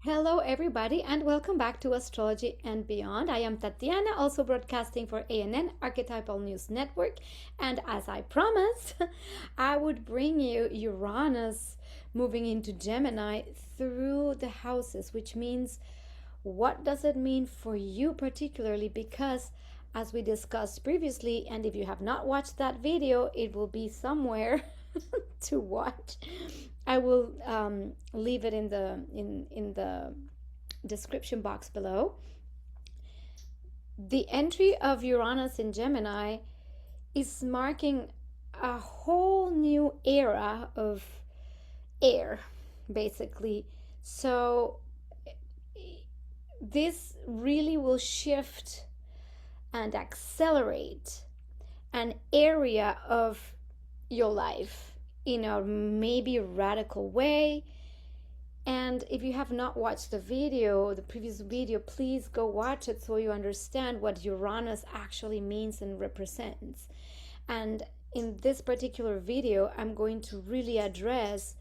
Hello, everybody, and welcome back to Astrology and Beyond. I am Tatiana, also broadcasting for ANN Archetypal News Network. And as I promised, I would bring you Uranus moving into Gemini through the houses, which means what does it mean for you particularly? Because as we discussed previously, and if you have not watched that video, it will be somewhere to watch. I will leave it in the description box below. The entry of Uranus in Gemini is marking a whole new era of air, basically. So this really will shift and accelerate an area of your life in a maybe radical way. And if you have not watched the previous video, please go watch it so you understand what Uranus actually means and represents. And in this particular video, I'm going to really address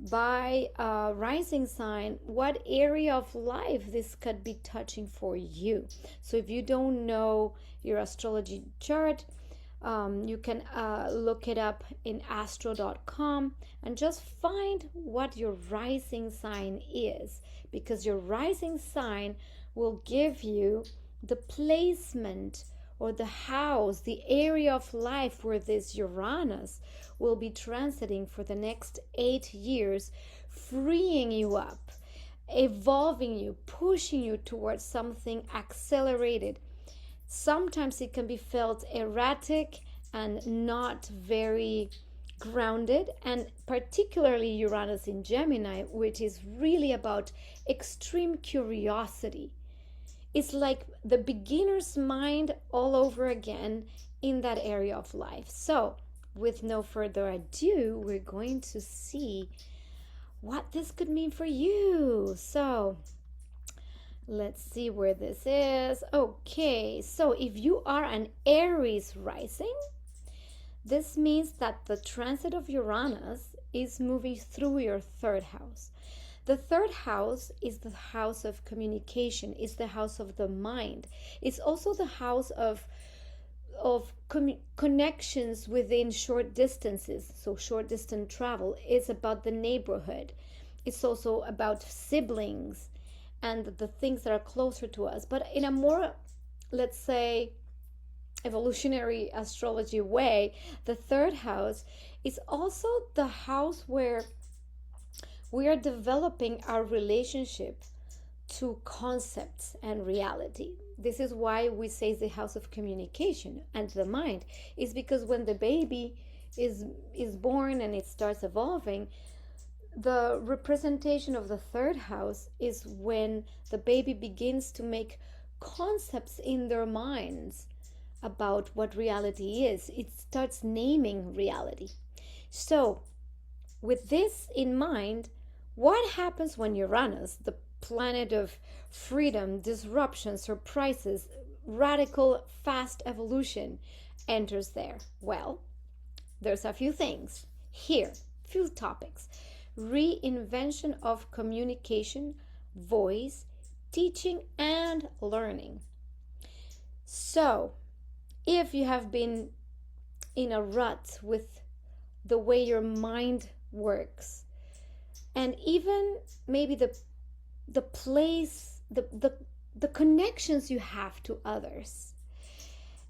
by rising sign what area of life this could be touching for you. So if you don't know your astrology chart, you can look it up in astro.com and just find what your rising sign is, because your rising sign will give you the placement or the house, the area of life where this Uranus will be transiting for the next 8 years, freeing you up, evolving you, pushing you towards something accelerated. Sometimes it can be felt erratic and not very grounded, and particularly Uranus in Gemini, which is really about extreme curiosity. It's like the beginner's mind all over again in that area of life. So, with no further ado, we're going to see what this could mean for you. So, let's see where this is. Okay, so if you are an Aries rising, this means that the transit of Uranus is moving through your third house. The third house is the house of communication, it's the house of the mind. It's also the house of connections within short distances. So short distance travel is about the neighborhood. It's also about siblings and the things that are closer to us, but in a more, let's say, evolutionary astrology way. The third house is also the house where we are developing our relationship to concepts and reality. This is why we say the house of communication and the mind, is because when the baby is born and it starts evolving, the representation of the third house is when the baby begins to make concepts in their minds about what reality is. It starts naming reality. So, with this in mind, what happens when Uranus, the planet of freedom, disruption, surprises, radical, fast evolution, enters there? Well, there's a few things here, few topics. Reinvention of communication, voice, teaching, and learning. So, if you have been in a rut with the way your mind works, and even maybe the place, the connections you have to others,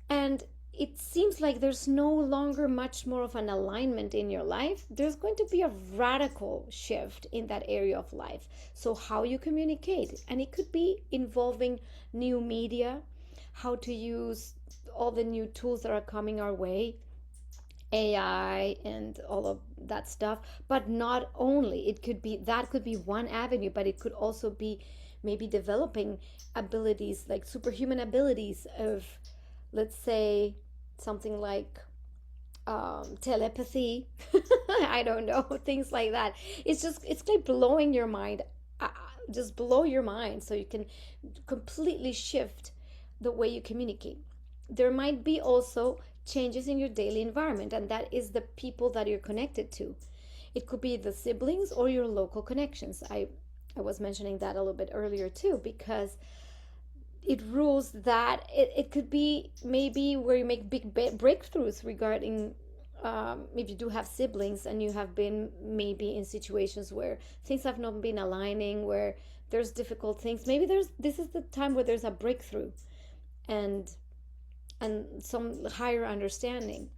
and it seems like there's no longer much more of an alignment in your life, there's going to be a radical shift in that area of life. So how you communicate, and it could be involving new media, how to use all the new tools that are coming our way, AI and all of that stuff. But not only, it could be that could be one avenue, but it could also be maybe developing abilities like superhuman abilities of, let's say, something like telepathy. I don't know, things like that. It's like blowing your mind, just blow your mind so you can completely shift the way you communicate. There might be also changes in your daily environment, and that is the people that you're connected to. It could be the siblings or your local connections. I was mentioning that a little bit earlier too, because it rules that it could be maybe where you make big breakthroughs regarding, if you do have siblings and you have been maybe in situations where things have not been aligning, where there's difficult things. Maybe this is the time where there's a breakthrough and some higher understanding.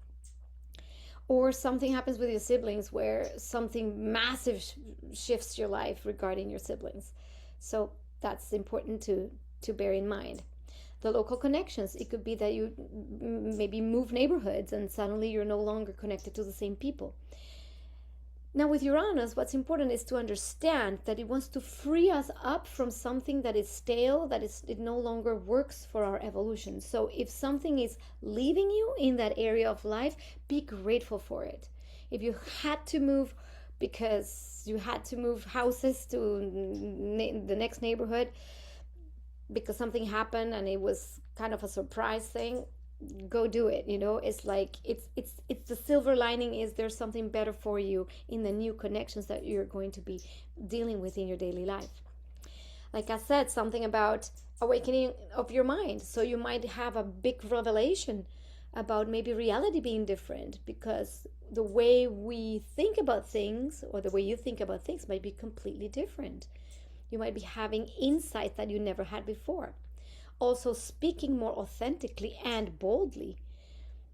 Or something happens with your siblings where something massive shifts your life regarding your siblings. So that's important to bear in mind. The local connections, it could be that you maybe move neighborhoods and suddenly you're no longer connected to the same people. Now, with Uranus, what's important is to understand that it wants to free us up from something that is stale, it no longer works for our evolution. So if something is leaving you in that area of life, be grateful for it. If you had to move because you had to move houses to the next neighborhood because something happened and it was kind of a surprise thing, go do it. It's like it's the silver lining is there's something better for you in the new connections that you're going to be dealing with in your daily life. Like I said, something about awakening of your mind. So you might have a big revelation about maybe reality being different, because the way we think about things, or the way you think about things, might be completely different. You might be having insights that you never had before. Also, speaking more authentically and boldly,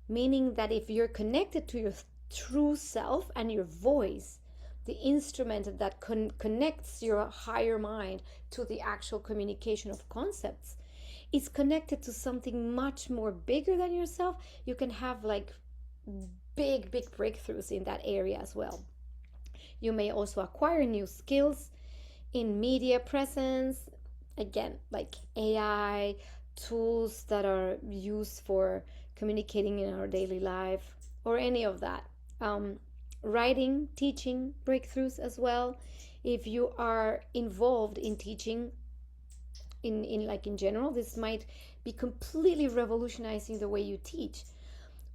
meaning that if you're connected to your true self and your voice, the instrument that connects your higher mind to the actual communication of concepts, is connected to something much more bigger than yourself, you can have like big breakthroughs in that area as well. You may also acquire new skills in media presence, again, like AI, tools that are used for communicating in our daily life, or any of that. Writing, teaching, breakthroughs as well. If you are involved in teaching, in general, this might be completely revolutionizing the way you teach.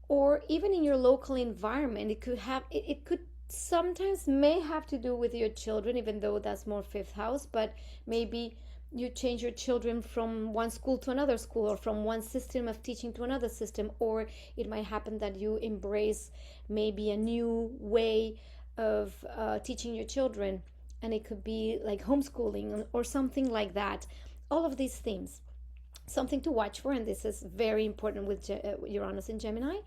Or even in your local environment, it could sometimes may have to do with your children, even though that's more fifth house, but maybe you change your children from one school to another school, or from one system of teaching to another system. Or it might happen that you embrace maybe a new way of teaching your children, and it could be like homeschooling or something like that. All of these things, something to watch for, and this is very important with Uranus in Gemini.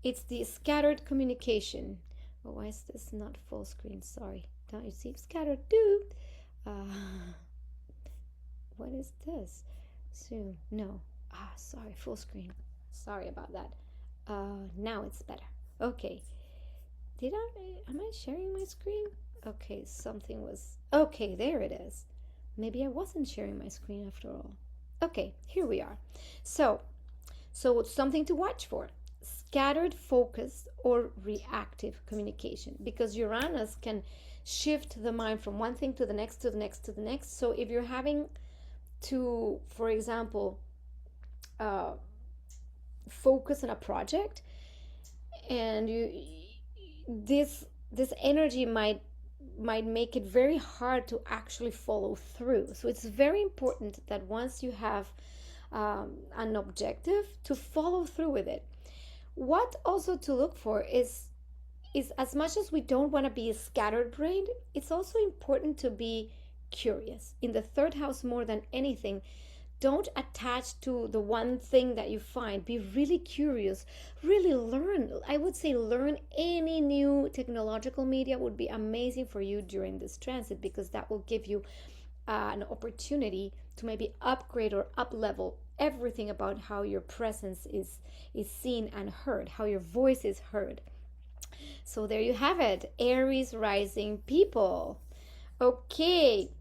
It's the scattered communication. Oh, why is this not full screen? Sorry. Don't you see? Scattered. Do. What is this? Soon. No. Sorry. Full screen. Sorry about that. Now it's better. Okay. Am I sharing my screen? Okay, something was... Okay, there it is. Maybe I wasn't sharing my screen after all. Okay, here we are. So something to watch for. Scattered, focused, or reactive communication, because Uranus can shift the mind from one thing to the next, to the next, to the next. So if you're having to, for example, focus on a project, and this energy might make it very hard to actually follow through. So it's very important that once you have an objective, to follow through with it. What also to look for is as much as we don't want to be scatterbrained, it's also important to be curious. In the third house, more than anything, don't attach to the one thing that you find. Be really curious, really learn. I would say learn any new technological media would be amazing for you during this transit, because that will give you an opportunity to maybe upgrade or up level everything about how your presence is seen and heard, how your voice is heard. So there you have it, Aries rising people. Okay,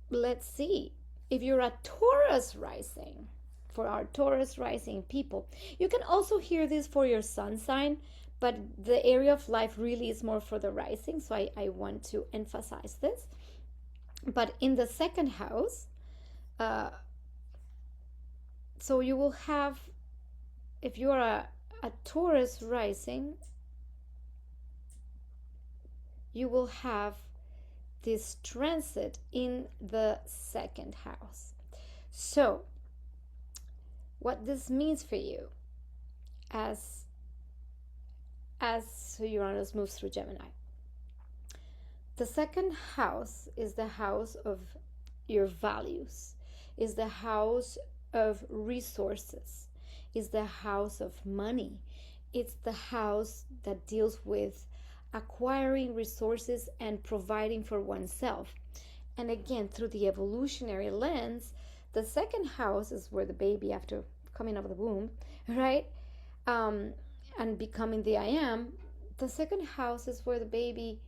let's see. If you're a Taurus rising, for our Taurus rising people, you can also hear this for your sun sign, but the area of life really is more for the rising, so I want to emphasize this. But in the second house, so you will have, if you are a Taurus rising, you will have this transit in the second house. So what this means for you as Uranus moves through Gemini. The second house is the house of your values, is the house of resources, is the house of money. It's the house that deals with acquiring resources and providing for oneself. And again, through the evolutionary lens, the second house is where the baby, after coming out of the womb, right? And becoming the I am, the second house is where the baby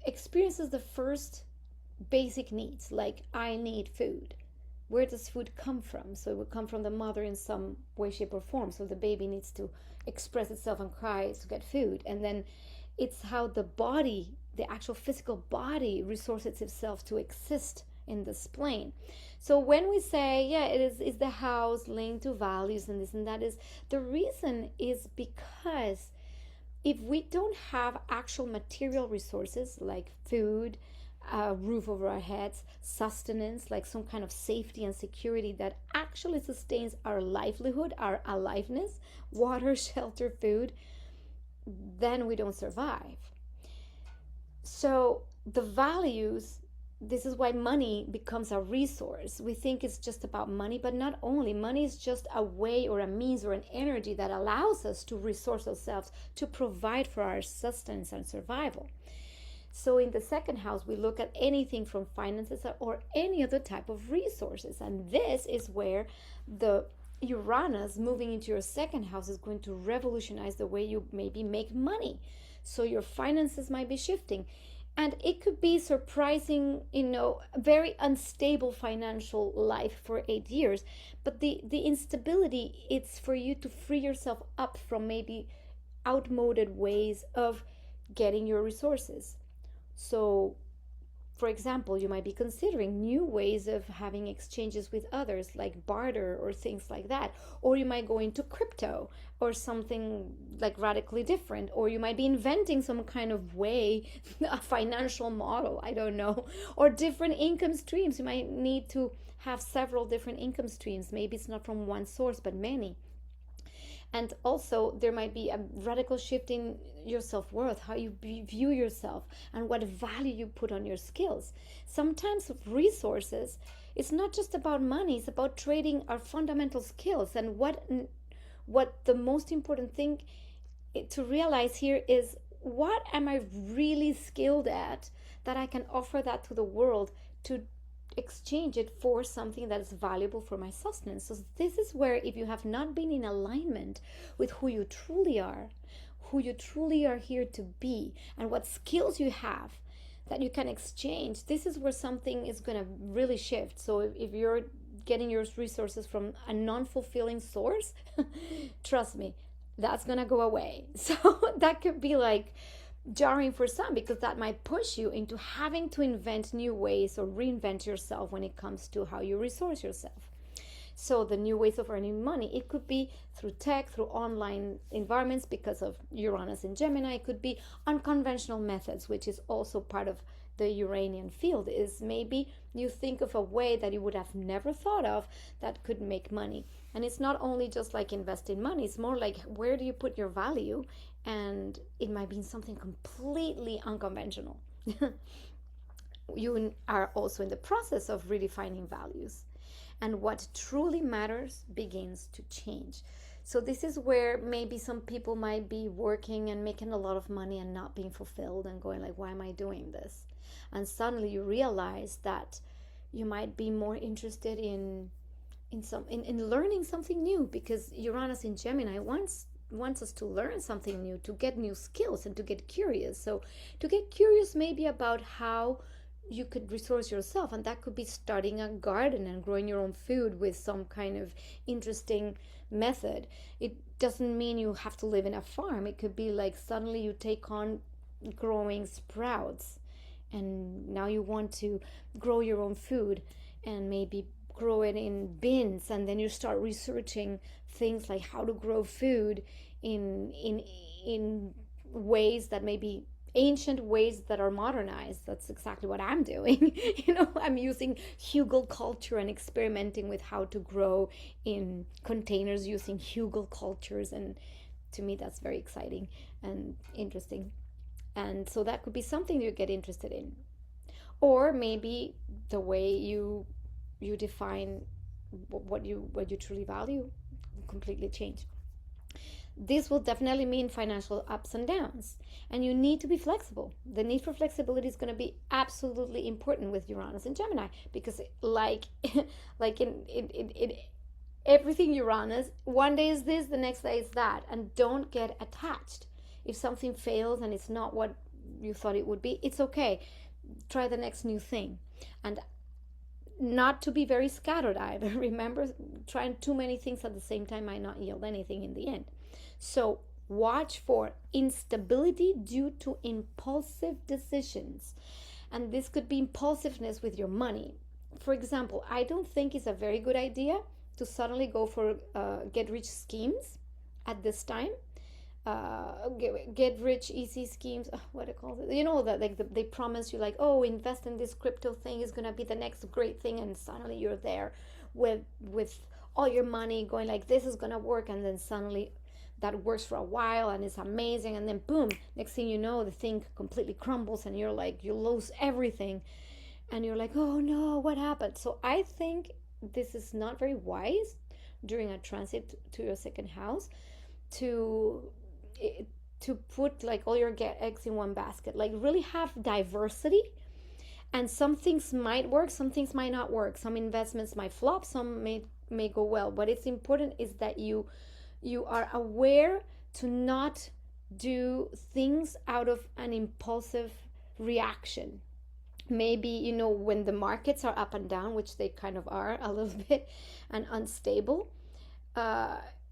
experiences the first basic needs, like I need food. Where does food come from? So it would come from the mother in some way, shape, or form. So the baby needs to express itself and cry to get food. And then it's how the body, the actual physical body, resources itself to exist in this plane. So when we say, yeah, it is the house linked to values and this and that, is the reason is because if we don't have actual material resources like food, roof over our heads, sustenance, like some kind of safety and security that actually sustains our livelihood, our aliveness, water, shelter, food, then we don't survive. So the values, this is why money becomes a resource. We think it's just about money, but not only. Money is just a way or a means or an energy that allows us to resource ourselves, to provide for our sustenance and survival. So in the second house, we look at anything from finances or any other type of resources. And this is where the Uranus moving into your second house is going to revolutionize the way you maybe make money. So your finances might be shifting. And it could be surprising, very unstable financial life for 8 years. But the instability, it's for you to free yourself up from maybe outmoded ways of getting your resources. So, for example, you might be considering new ways of having exchanges with others, like barter or things like that. Or you might go into crypto or something like radically different. Or you might be inventing some kind of way, a financial model, I don't know. Or different income streams. You might need to have several different income streams. Maybe it's not from one source, but many. And also, there might be a radical shift in your self-worth, how you view yourself, and what value you put on your skills. Sometimes resources, it's not just about money, it's about trading our fundamental skills. And what the most important thing to realize here is, what am I really skilled at that I can offer that to the world to exchange it for something that is valuable for my sustenance. So this is where, if you have not been in alignment with who you truly are here to be, and what skills you have that you can exchange, this is where something is going to really shift. So if you're getting your resources from a non-fulfilling source, trust me, that's going to go away. So that could be like jarring for some, because that might push you into having to invent new ways or reinvent yourself when it comes to how you resource yourself. So the new ways of earning money, it could be through tech, through online environments because of Uranus in Gemini. It could be unconventional methods, which is also part of the Uranian field. Is maybe you think of a way that you would have never thought of that could make money. And it's not only just like investing money, it's more like, where do you put your value? And it might be something completely unconventional. You are also in the process of redefining values, and what truly matters begins to change. So this is where maybe some people might be working and making a lot of money and not being fulfilled and going like, why am I doing this? And suddenly you realize that you might be more interested in learning something new, because Uranus in Gemini wants us to learn something new, to get new skills, and to get curious. So to get curious maybe about how you could resource yourself, and that could be starting a garden and growing your own food with some kind of interesting method. It doesn't mean you have to live in a farm. It could be like suddenly you take on growing sprouts, and now you want to grow your own food and maybe grow it in bins, and then you start researching things like how to grow food in ways that maybe ancient ways that are modernized. That's exactly what I'm doing. I'm using hugel culture and experimenting with how to grow in containers using hugel cultures. And to me, that's very exciting and interesting. And so that could be something you get interested in. Or maybe the way you define what you truly value completely change. This will definitely mean financial ups and downs, and you need to be flexible. The need for flexibility is going to be absolutely important with Uranus and Gemini, because like like in everything Uranus, one day is this, the next day is that, and don't get attached. If something fails and it's not what you thought it would be, it's okay. Try the next new thing. And not to be very scattered either. Remember, trying too many things at the same time might not yield anything in the end. So watch for instability due to impulsive decisions. And this could be impulsiveness with your money. For example, I don't think it's a very good idea to suddenly go for get rich schemes at this time. Get rich easy schemes, what it calls it, that like they promise you, like, oh, invest in this crypto thing, is gonna be the next great thing, and suddenly you're there with all your money going like, this is gonna work, and then suddenly that works for a while and it's amazing, and then boom, next thing you know, the thing completely crumbles and you're like, you lose everything, and you're like, oh no, what happened? So I think this is not very wise during a transit to your second house to put like all your eggs in one basket. Like, really have diversity, and some things might work, some things might not work, some investments might flop, some may go well. But it's important is that you are aware to not do things out of an impulsive reaction. Maybe when the markets are up and down, which they kind of are a little bit, and unstable,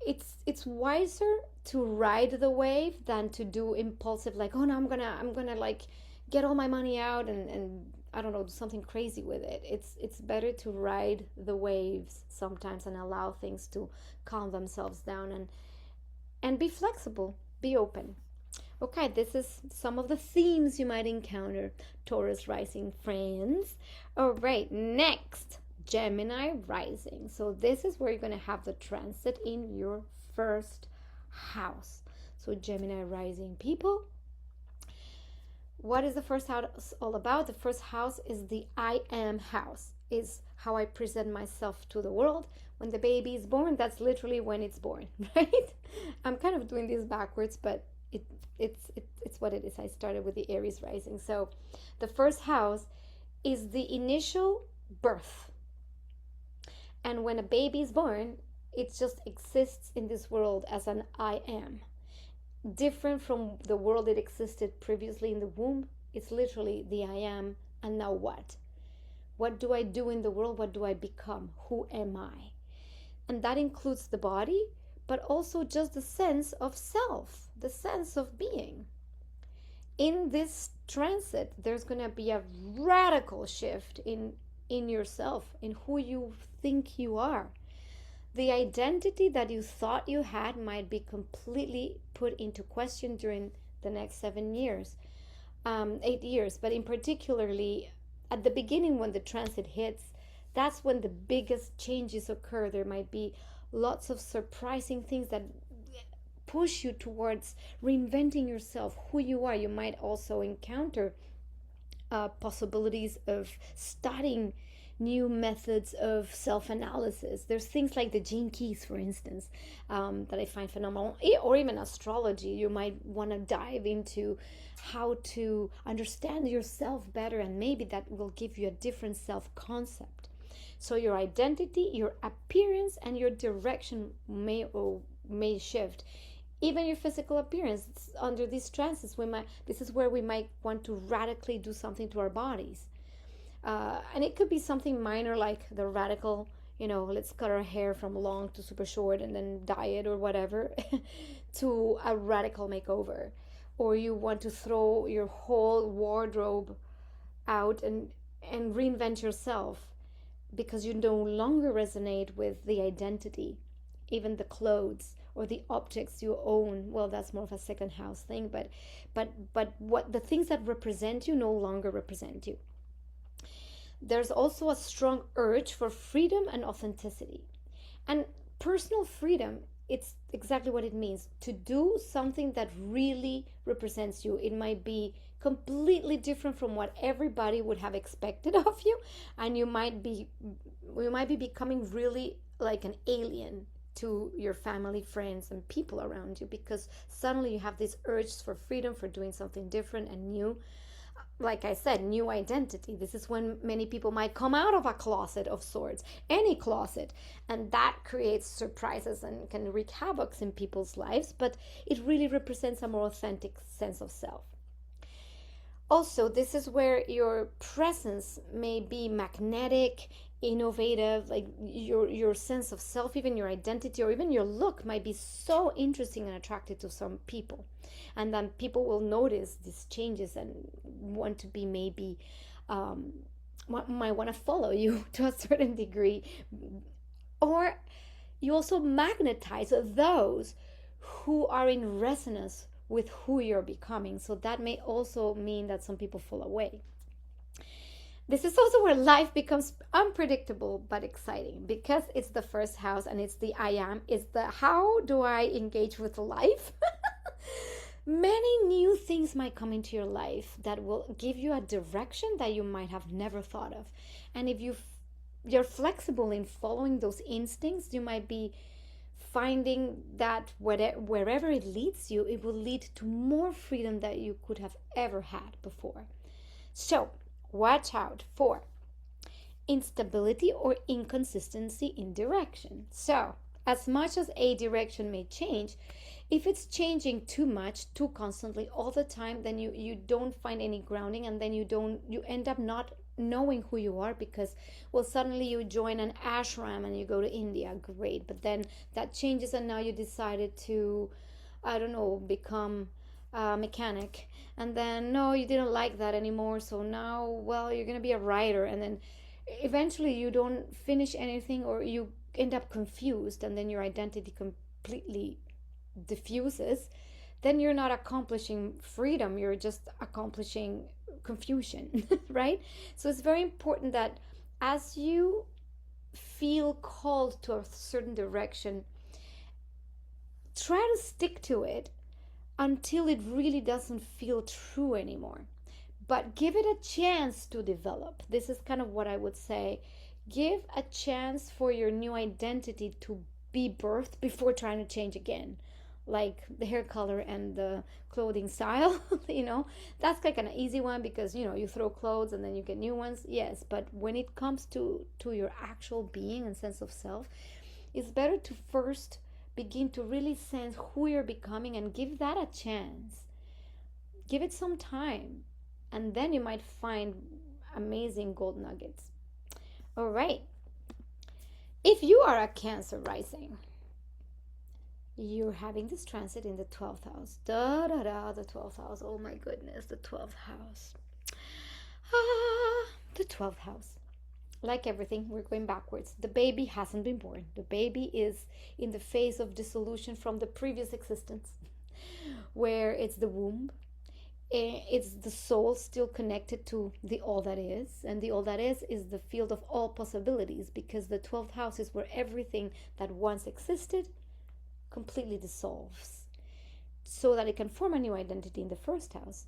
it's wiser to ride the wave than to do impulsive, like, oh no, I'm gonna like get all my money out and I don't know, do something crazy with it. It's better to ride the waves sometimes and allow things to calm themselves down, and be flexible, be open. Okay, this is some of the themes you might encounter, Taurus rising friends. All right, next, Gemini rising. So this is where you're going to have the transit in your first house. So Gemini rising people, what is the first house all about? The first house is the I am house, is how I present myself to the world. When the baby is born, that's literally when it's born, right? I'm kind of doing this backwards, but it's what it is. I started with the Aries rising. So the first house is the initial birth. And when a baby is born, it just exists in this world as an I am. Different from the world it existed previously in the womb. It's literally the I am, and now what? What do I do in the world? What do I become? Who am I? And that includes the body, but also just the sense of self, the sense of being. In this transit, there's going to be a radical shift in yourself, in who you think you are. The identity that you thought you had might be completely put into question during the next 7 years, 8 years. But in particularly at the beginning, when the transit hits, that's when the biggest changes occur. There might be lots of surprising things that push you towards reinventing yourself, who you are. You might also encounter possibilities of studying new methods of self-analysis. There's things like the gene keys, for instance, that I find phenomenal, or even astrology. You might want to dive into how to understand yourself better, and maybe that will give you a different self-concept. So your identity, your appearance, and your direction may shift. Even your physical appearance under these transits, this is where we might want to radically do something to our bodies. And it could be something minor, like the radical, let's cut our hair from long to super short and then dye it or whatever, to a radical makeover. Or you want to throw your whole wardrobe out and reinvent yourself because you no longer resonate with the identity, even the clothes or the objects you own. Well, that's more of a second house thing, but what the things that represent you no longer represent you. There's also a strong urge for freedom and authenticity. And personal freedom, it's exactly what it means to do something that really represents you. It might be completely different from what everybody would have expected of you, and you might be becoming really like an alien to your family, friends, and people around you, because suddenly you have this urge for freedom, for doing something different and new. Like I said, new identity. This is when many people might come out of a closet of sorts, any closet, and that creates surprises and can wreak havoc in people's lives, but it really represents a more authentic sense of self. Also, this is where your presence may be magnetic, innovative, like your sense of self, even your identity, or even your look might be so interesting and attractive to some people. And then people will notice these changes and want to be maybe might want to follow you to a certain degree. Or you also magnetize those who are in resonance with who you're becoming. So that may also mean that some people fall away. This is also where life becomes unpredictable but exciting, because it's the first house and it's the I am, it's the how do I engage with life. Many new things might come into your life that will give you a direction that you might have never thought of. And if you're flexible in following those instincts, you might be finding that wherever it leads you, it will lead to more freedom that you could have ever had before. So watch out for instability or inconsistency in direction. So as much as a direction may change, if it's changing too much, too constantly, all the time, then you don't find any grounding, and then you end up not knowing who you are, because, well, suddenly you join an ashram and you go to India, great, but then that changes and now you decided to, I don't know, become a mechanic, and then no, you didn't like that anymore, so now, well, you're gonna be a writer, and then eventually you don't finish anything, or you end up confused, and then your identity completely diffuses. Then you're not accomplishing freedom, you're just accomplishing confusion. Right? So it's very important that as you feel called to a certain direction, try to stick to it until it really doesn't feel true anymore, but give it a chance to develop. This is kind of what I would say. Give a chance for your new identity to be birthed before trying to change again, like the hair color and the clothing style. That's like an easy one, because you throw clothes and then you get new ones, yes, but when it comes to your actual being and sense of self, it's better to first begin to really sense who you're becoming and give that a chance. Give it some time, and then you might find amazing gold nuggets. All right, if you are a Cancer rising, you're having this transit in the 12th house. The 12th house. Oh my goodness, the 12th house. The 12th house. Like everything, we're going backwards. The baby hasn't been born. The baby is in the phase of dissolution from the previous existence, where it's the womb. It's the soul still connected to the all that is, and the all that is the field of all possibilities, because the 12th house is where everything that once existed completely dissolves, so that it can form a new identity in the first house.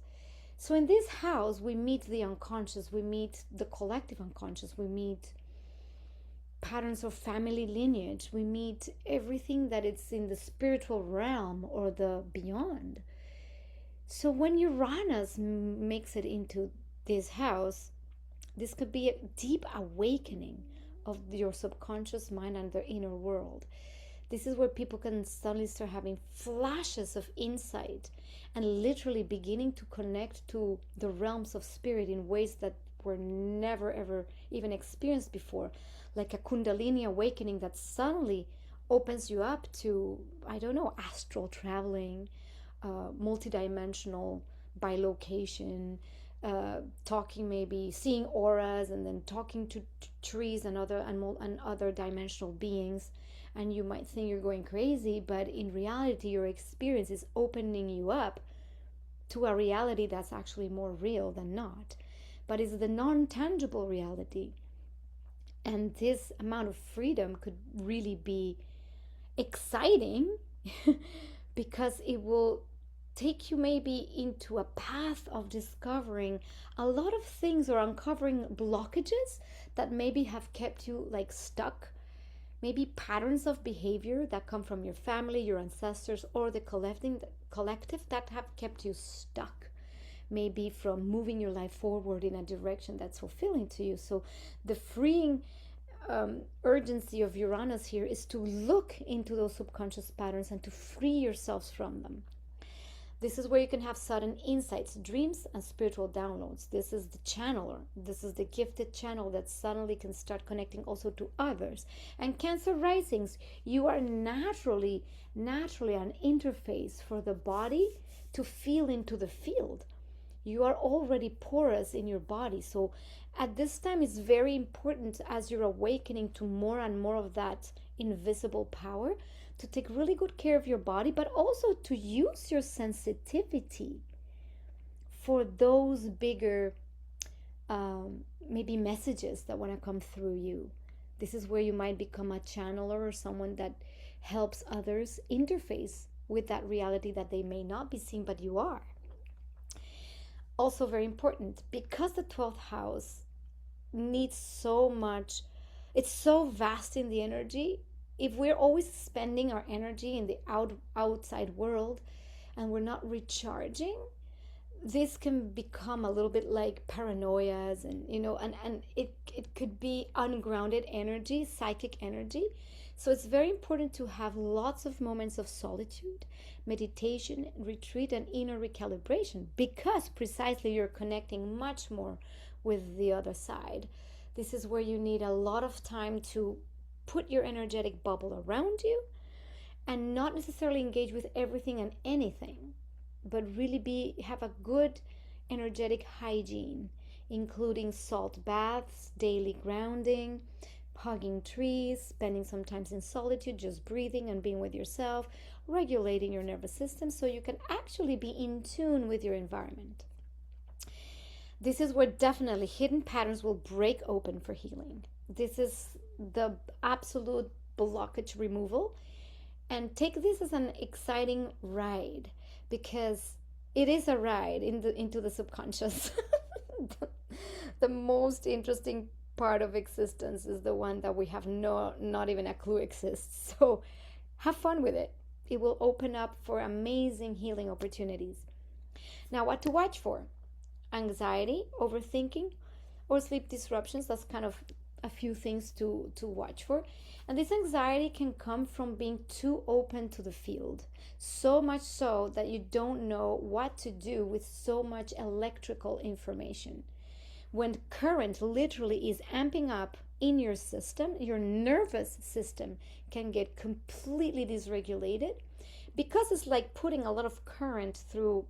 So in this house, we meet the unconscious, we meet the collective unconscious, we meet patterns of family lineage, we meet everything that is in the spiritual realm or the beyond. So when Uranus makes it into this house, this could be a deep awakening of your subconscious mind and their inner world. This is where people can suddenly start having flashes of insight and literally beginning to connect to the realms of spirit in ways that were never ever even experienced before, like a Kundalini awakening that suddenly opens you up to, I don't know, astral traveling, multidimensional bilocation, talking, maybe seeing auras, and then talking to trees and other dimensional beings, and you might think you're going crazy, but in reality your experience is opening you up to a reality that's actually more real than not. But it's the non-tangible reality, and this amount of freedom could really be exciting because it will take you maybe into a path of discovering a lot of things or uncovering blockages that maybe have kept you like stuck, maybe patterns of behavior that come from your family, your ancestors, or the collective that have kept you stuck, maybe from moving your life forward in a direction that's fulfilling to you. So the freeing urgency of Uranus here is to look into those subconscious patterns and to free yourselves from them. This is where you can have sudden insights, dreams, and spiritual downloads. This is the channeler. This is the gifted channel that suddenly can start connecting also to others. And Cancer risings, you are naturally an interface for the body to feel into the field. You are already porous in your body. So at this time, it's very important as you're awakening to more and more of that invisible power to take really good care of your body, but also to use your sensitivity for those bigger maybe messages that want to come through you. This is where you might become a channeler or someone that helps others interface with that reality that they may not be seeing, but you are. Also very important, because the 12th house needs so much, it's so vast in the energy. If we're always spending our energy in the outside world and we're not recharging, this can become a little bit like paranoias, and and it could be ungrounded energy, psychic energy. So it's very important to have lots of moments of solitude, meditation, retreat, and inner recalibration, because precisely you're connecting much more with the other side. This is where you need a lot of time to put your energetic bubble around you and not necessarily engage with everything and anything, but really have a good energetic hygiene, including salt baths, daily grounding, hugging trees, spending some time in solitude, just breathing and being with yourself, regulating your nervous system so you can actually be in tune with your environment. This is where definitely hidden patterns will break open for healing. This is the absolute blockage removal, and take this as an exciting ride, because it is a ride into the subconscious. The most interesting part of existence is the one that we have not even a clue exists. So have fun with it. It will open up for amazing healing opportunities. Now, what to watch for? Anxiety, overthinking, or sleep disruptions. That's kind of a few things to watch for. And this anxiety can come from being too open to the field, so much so that you don't know what to do with so much electrical information. When current literally is amping up in your system, your nervous system can get completely dysregulated, because it's like putting a lot of current through,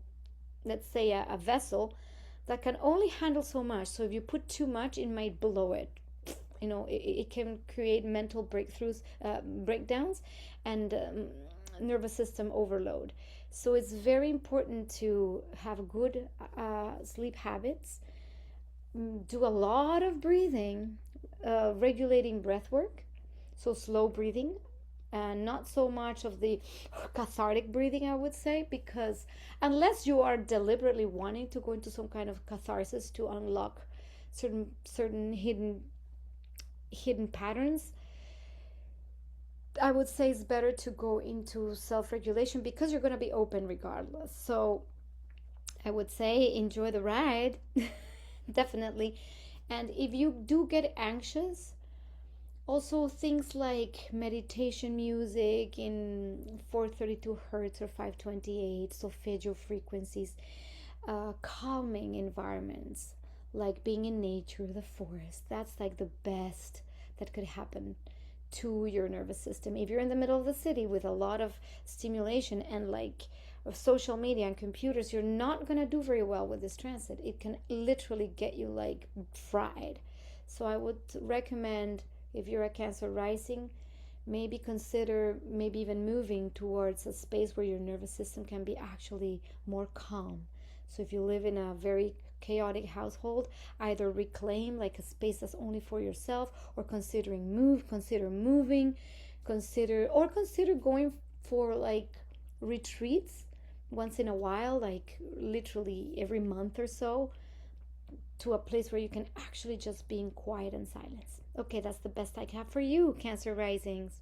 let's say, a vessel that can only handle so much. So if you put too much, it might blow it. It can create mental breakdowns, and nervous system overload. So it's very important to have good sleep habits, do a lot of breathing, regulating breath work, so slow breathing, and not so much of the cathartic breathing, I would say, because unless you are deliberately wanting to go into some kind of catharsis to unlock certain hidden patterns, I would say it's better to go into self-regulation, because you're going to be open regardless. So I would say enjoy the ride. Definitely. And if you do get anxious, also things like meditation music in 432 hertz or 528 solfeggio frequencies, calming environments like being in nature, the forest, that's like the best that could happen to your nervous system. If you're in the middle of the city with a lot of stimulation and like social media and computers, you're not going to do very well with this transit. It can literally get you like fried. So I would recommend, if you're a Cancer rising, maybe consider maybe even moving towards a space where your nervous system can be actually more calm. So if you live in a very chaotic household, either reclaim like a space that's only for yourself, or consider moving, consider going for like retreats once in a while, like literally every month or so, to a place where you can actually just be in quiet and silence. Okay, that's the best I have for you, Cancer risings.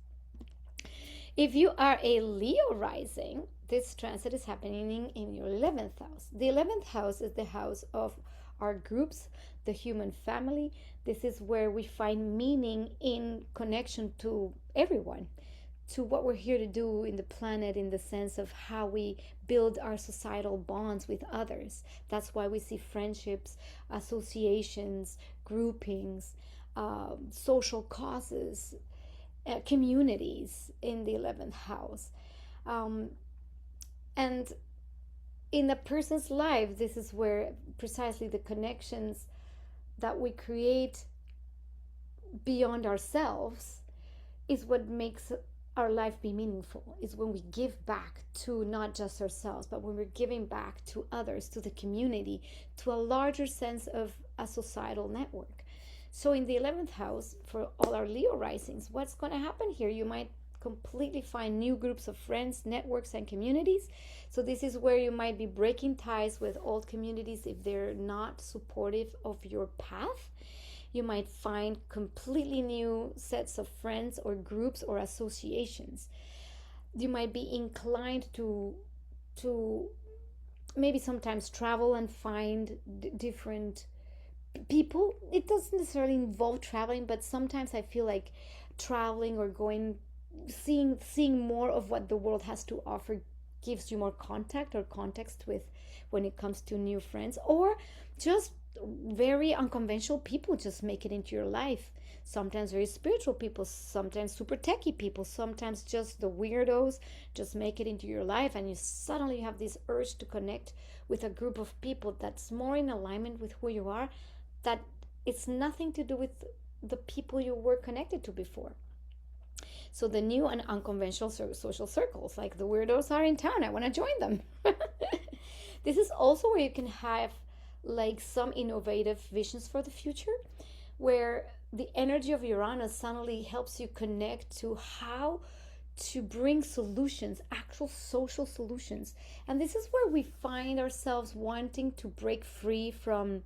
If you are a Leo rising, this transit is happening in your 11th house. The 11th house is the house of our groups, the human family. This is where we find meaning in connection to everyone, to what we're here to do in the planet, in the sense of how we build our societal bonds with others. That's why we see friendships, associations, groupings, social causes, communities in the 11th house. And in a person's life, this is where precisely the connections that we create beyond ourselves is what makes our life be meaningful. Is when we give back to not just ourselves, but when we're giving back to others, to the community, to a larger sense of a societal network. So in the 11th house, for all our Leo risings, what's going to happen here? You might completely find new groups of friends, networks, and communities. So this is where you might be breaking ties with old communities if they're not supportive of your path. You might find completely new sets of friends or groups or associations. You might be inclined to maybe sometimes travel and find different people. It doesn't necessarily involve traveling, but sometimes I feel like traveling or going, seeing more of what the world has to offer gives you more contact or context with when it comes to new friends, or just very unconventional people just make it into your life. Sometimes very spiritual people, sometimes super techie people, sometimes just the weirdos just make it into your life, and you suddenly have this urge to connect with a group of people that's more in alignment with who you are, that it's nothing to do with the people you were connected to before. So the new and unconventional social circles, like the weirdos are in town, I want to join them. This is also where you can have like some innovative visions for the future, where the energy of Uranus suddenly helps you connect to how to bring solutions, actual social solutions. And this is where we find ourselves wanting to break free from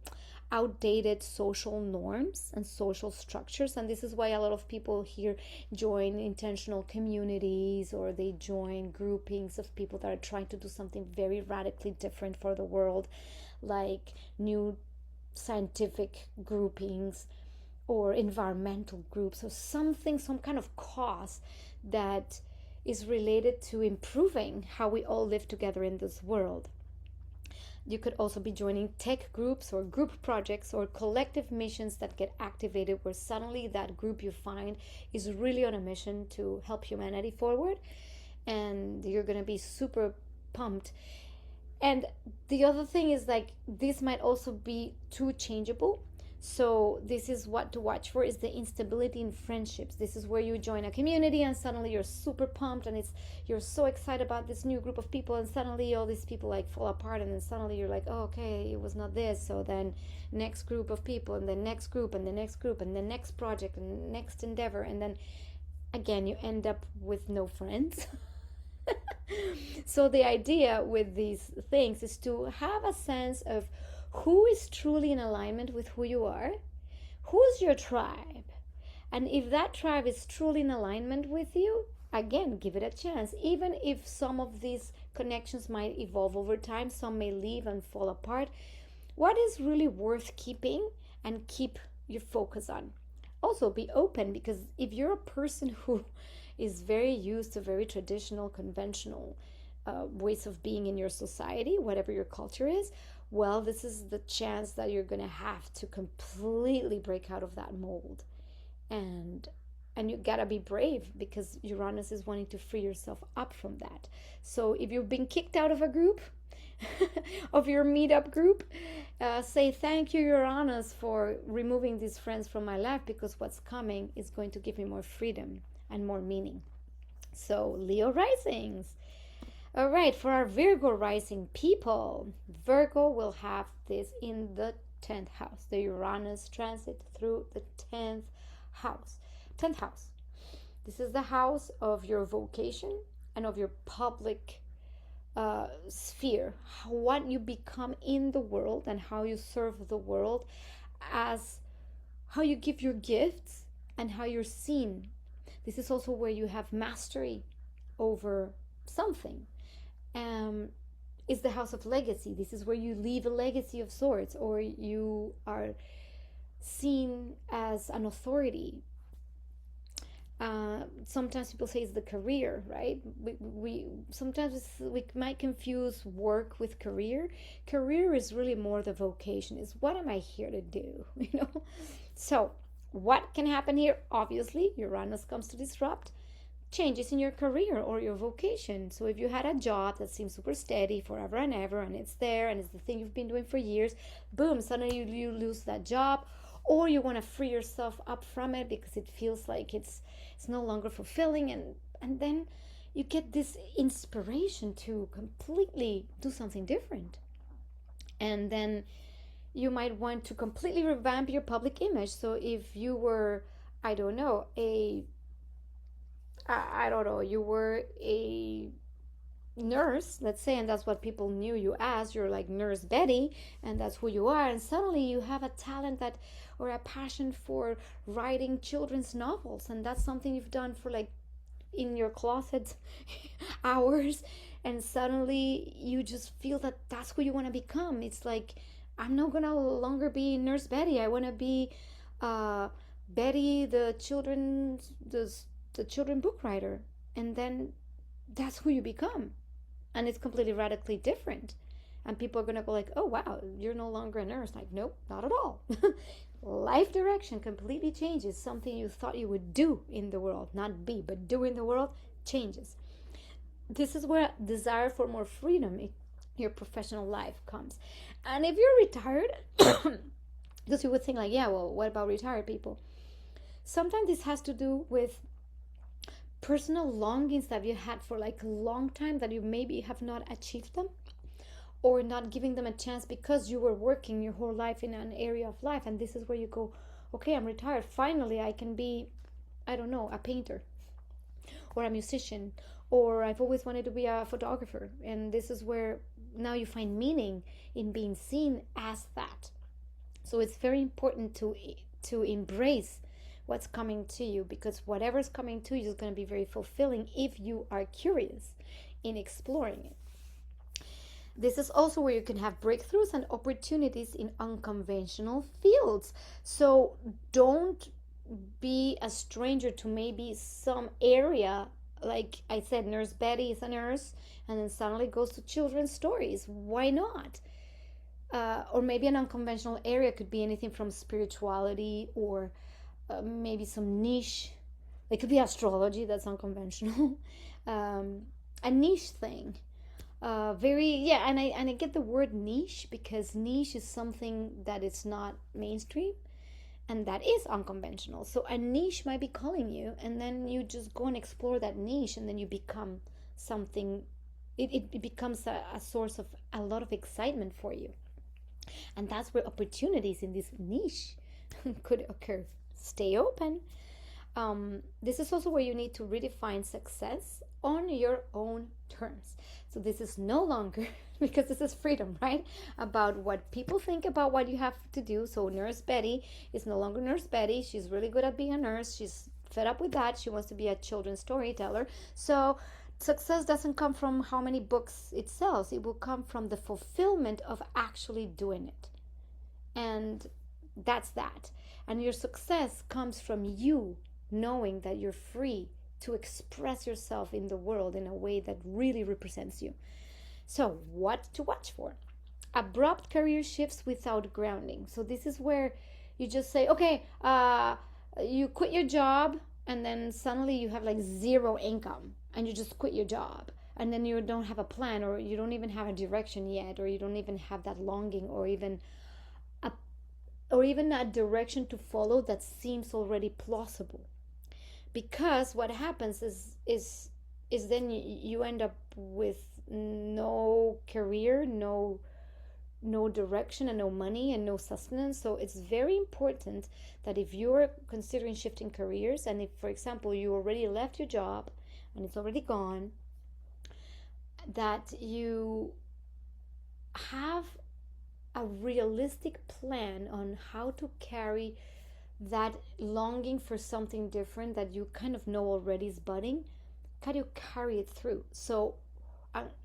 outdated social norms and social structures. And this is why a lot of people here join intentional communities, or they join groupings of people that are trying to do something very radically different for the world, like new scientific groupings or environmental groups, or something, some kind of cause that is related to improving how we all live together in this world. You could also be joining tech groups or group projects or collective missions that get activated, where suddenly that group you find is really on a mission to help humanity forward, and you're going to be super pumped. And the other thing is, like, this might also be too changeable. So this is what to watch for, is the instability in friendships. This is where you join a community and suddenly you're super pumped, and you're so excited about this new group of people, and suddenly all these people like fall apart, and then suddenly you're like, oh, okay, it was not this. So then next group of people, and the next group, and the next group, and the next project, and the next endeavor, and then again you end up with no friends. So the idea with these things is to have a sense of who is truly in alignment with who you are, who's your tribe, and if that tribe is truly in alignment with you, again, give it a chance. Even if some of these connections might evolve over time, some may leave and fall apart, what is really worth keeping and keep your focus on? Also be open, because if you're a person who is very used to very traditional, conventional ways of being in your society, whatever your culture is, well, this is the chance that you're going to have to completely break out of that mold. And you gotta be brave, because Uranus is wanting to free yourself up from that. So if you've been kicked out of a group, of your meetup group, say thank you, Uranus, for removing these friends from my life, because what's coming is going to give me more freedom. and more meaning. So, Leo risings. All right, for our Virgo rising people, Virgo will have this in the 10th house, the Uranus transit through the 10th house. 10th house. This is the house of your vocation and of your public sphere, what you become in the world and how you serve the world, as how you give your gifts and how you're seen. This is also where you have mastery over something. Is the house of legacy. This is where you leave a legacy of sorts, or you are seen as an authority. Sometimes people say it's the career, right? We sometimes we might confuse work with career. Career is really more the vocation. Is what am I here to do? So what can happen here? Obviously, Uranus comes to disrupt changes in your career or your vocation. So if you had a job that seems super steady forever and ever, and it's there and it's the thing you've been doing for years, boom, suddenly you lose that job, or you want to free yourself up from it because it feels like it's no longer fulfilling, and then you get this inspiration to completely do something different. And then you might want to completely revamp your public image. So if you were, I don't know, you were a nurse, let's say, and that's what people knew you as, you're like Nurse Betty, and that's who you are, and suddenly you have a talent that, or a passion for writing children's novels, and that's something you've done for like in your closet hours, and suddenly you just feel that that's who you want to become. It's like, I'm not gonna longer be Nurse Betty, I want to be Betty the children book writer, and then that's who you become, and it's completely radically different, and people are gonna go like, oh wow, you're no longer a nurse. Like, nope, not at all. Life direction completely changes. Something you thought you would do in the world, not be, but do in the world, changes. This is where desire for more freedom in your professional life comes. And if you're retired, because you would think like, yeah, well, what about retired people? Sometimes this has to do with personal longings that you had for like a long time, that you maybe have not achieved them, or not giving them a chance because you were working your whole life in an area of life. And this is where you go, okay, I'm retired, finally I can be, I don't know, a painter or a musician, or I've always wanted to be a photographer. And this is where now you find meaning in being seen as that. So it's very important to embrace what's coming to you, because whatever's coming to you is going to be very fulfilling if you are curious in exploring it. This is also where you can have breakthroughs and opportunities in unconventional fields. So don't be a stranger to maybe some area. Like I said, Nurse Betty is a nurse and then suddenly goes to children's stories. Why not? Or maybe an unconventional area could be anything from spirituality, or maybe some niche. It could be astrology, that's unconventional. A niche thing. And I get the word niche because niche is something that is not mainstream, and that is unconventional. So a niche might be calling you, and then you just go and explore that niche, and then you become something. It becomes a source of a lot of excitement for you, and that's where opportunities in this niche could occur. Stay open. This is also where you need to redefine success on your own terms. So this is no longer, because this is freedom, right? About what people think about what you have to do. So Nurse Betty is no longer Nurse Betty. She's really good at being a nurse. She's fed up with that. She wants to be a children's storyteller. So success doesn't come from how many books it sells. It will come from the fulfillment of actually doing it. And that's that. And your success comes from you knowing that you're free to express yourself in the world in a way that really represents you. So what to watch for? Abrupt career shifts without grounding. So this is where you just say, okay, you quit your job, and then suddenly you have like zero income, and you just quit your job, and then you don't have a plan, or you don't even have a direction yet, or you don't even have that longing, or even a direction to follow that seems already plausible. because what happens is then you end up with no career, no direction, and no money and no sustenance. So it's very important that if you're considering shifting careers, and if, for example, you already left your job and it's already gone, that you have a realistic plan on how to carry that longing for something different that you kind of know already is budding. How do you carry it through? So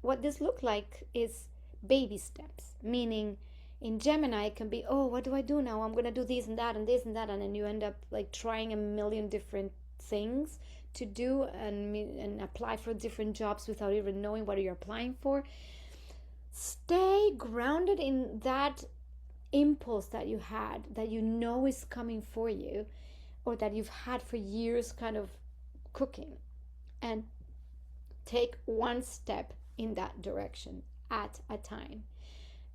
what this look like is baby steps, meaning in Gemini it can be, oh, what do I do now? I'm gonna do this and that and this and that, and then you end up like trying a million different things to do and apply for different jobs without even knowing what you're applying for. Stay grounded in that impulse that you had, that you know is coming for you, or that you've had for years kind of cooking, and take one step in that direction at a time.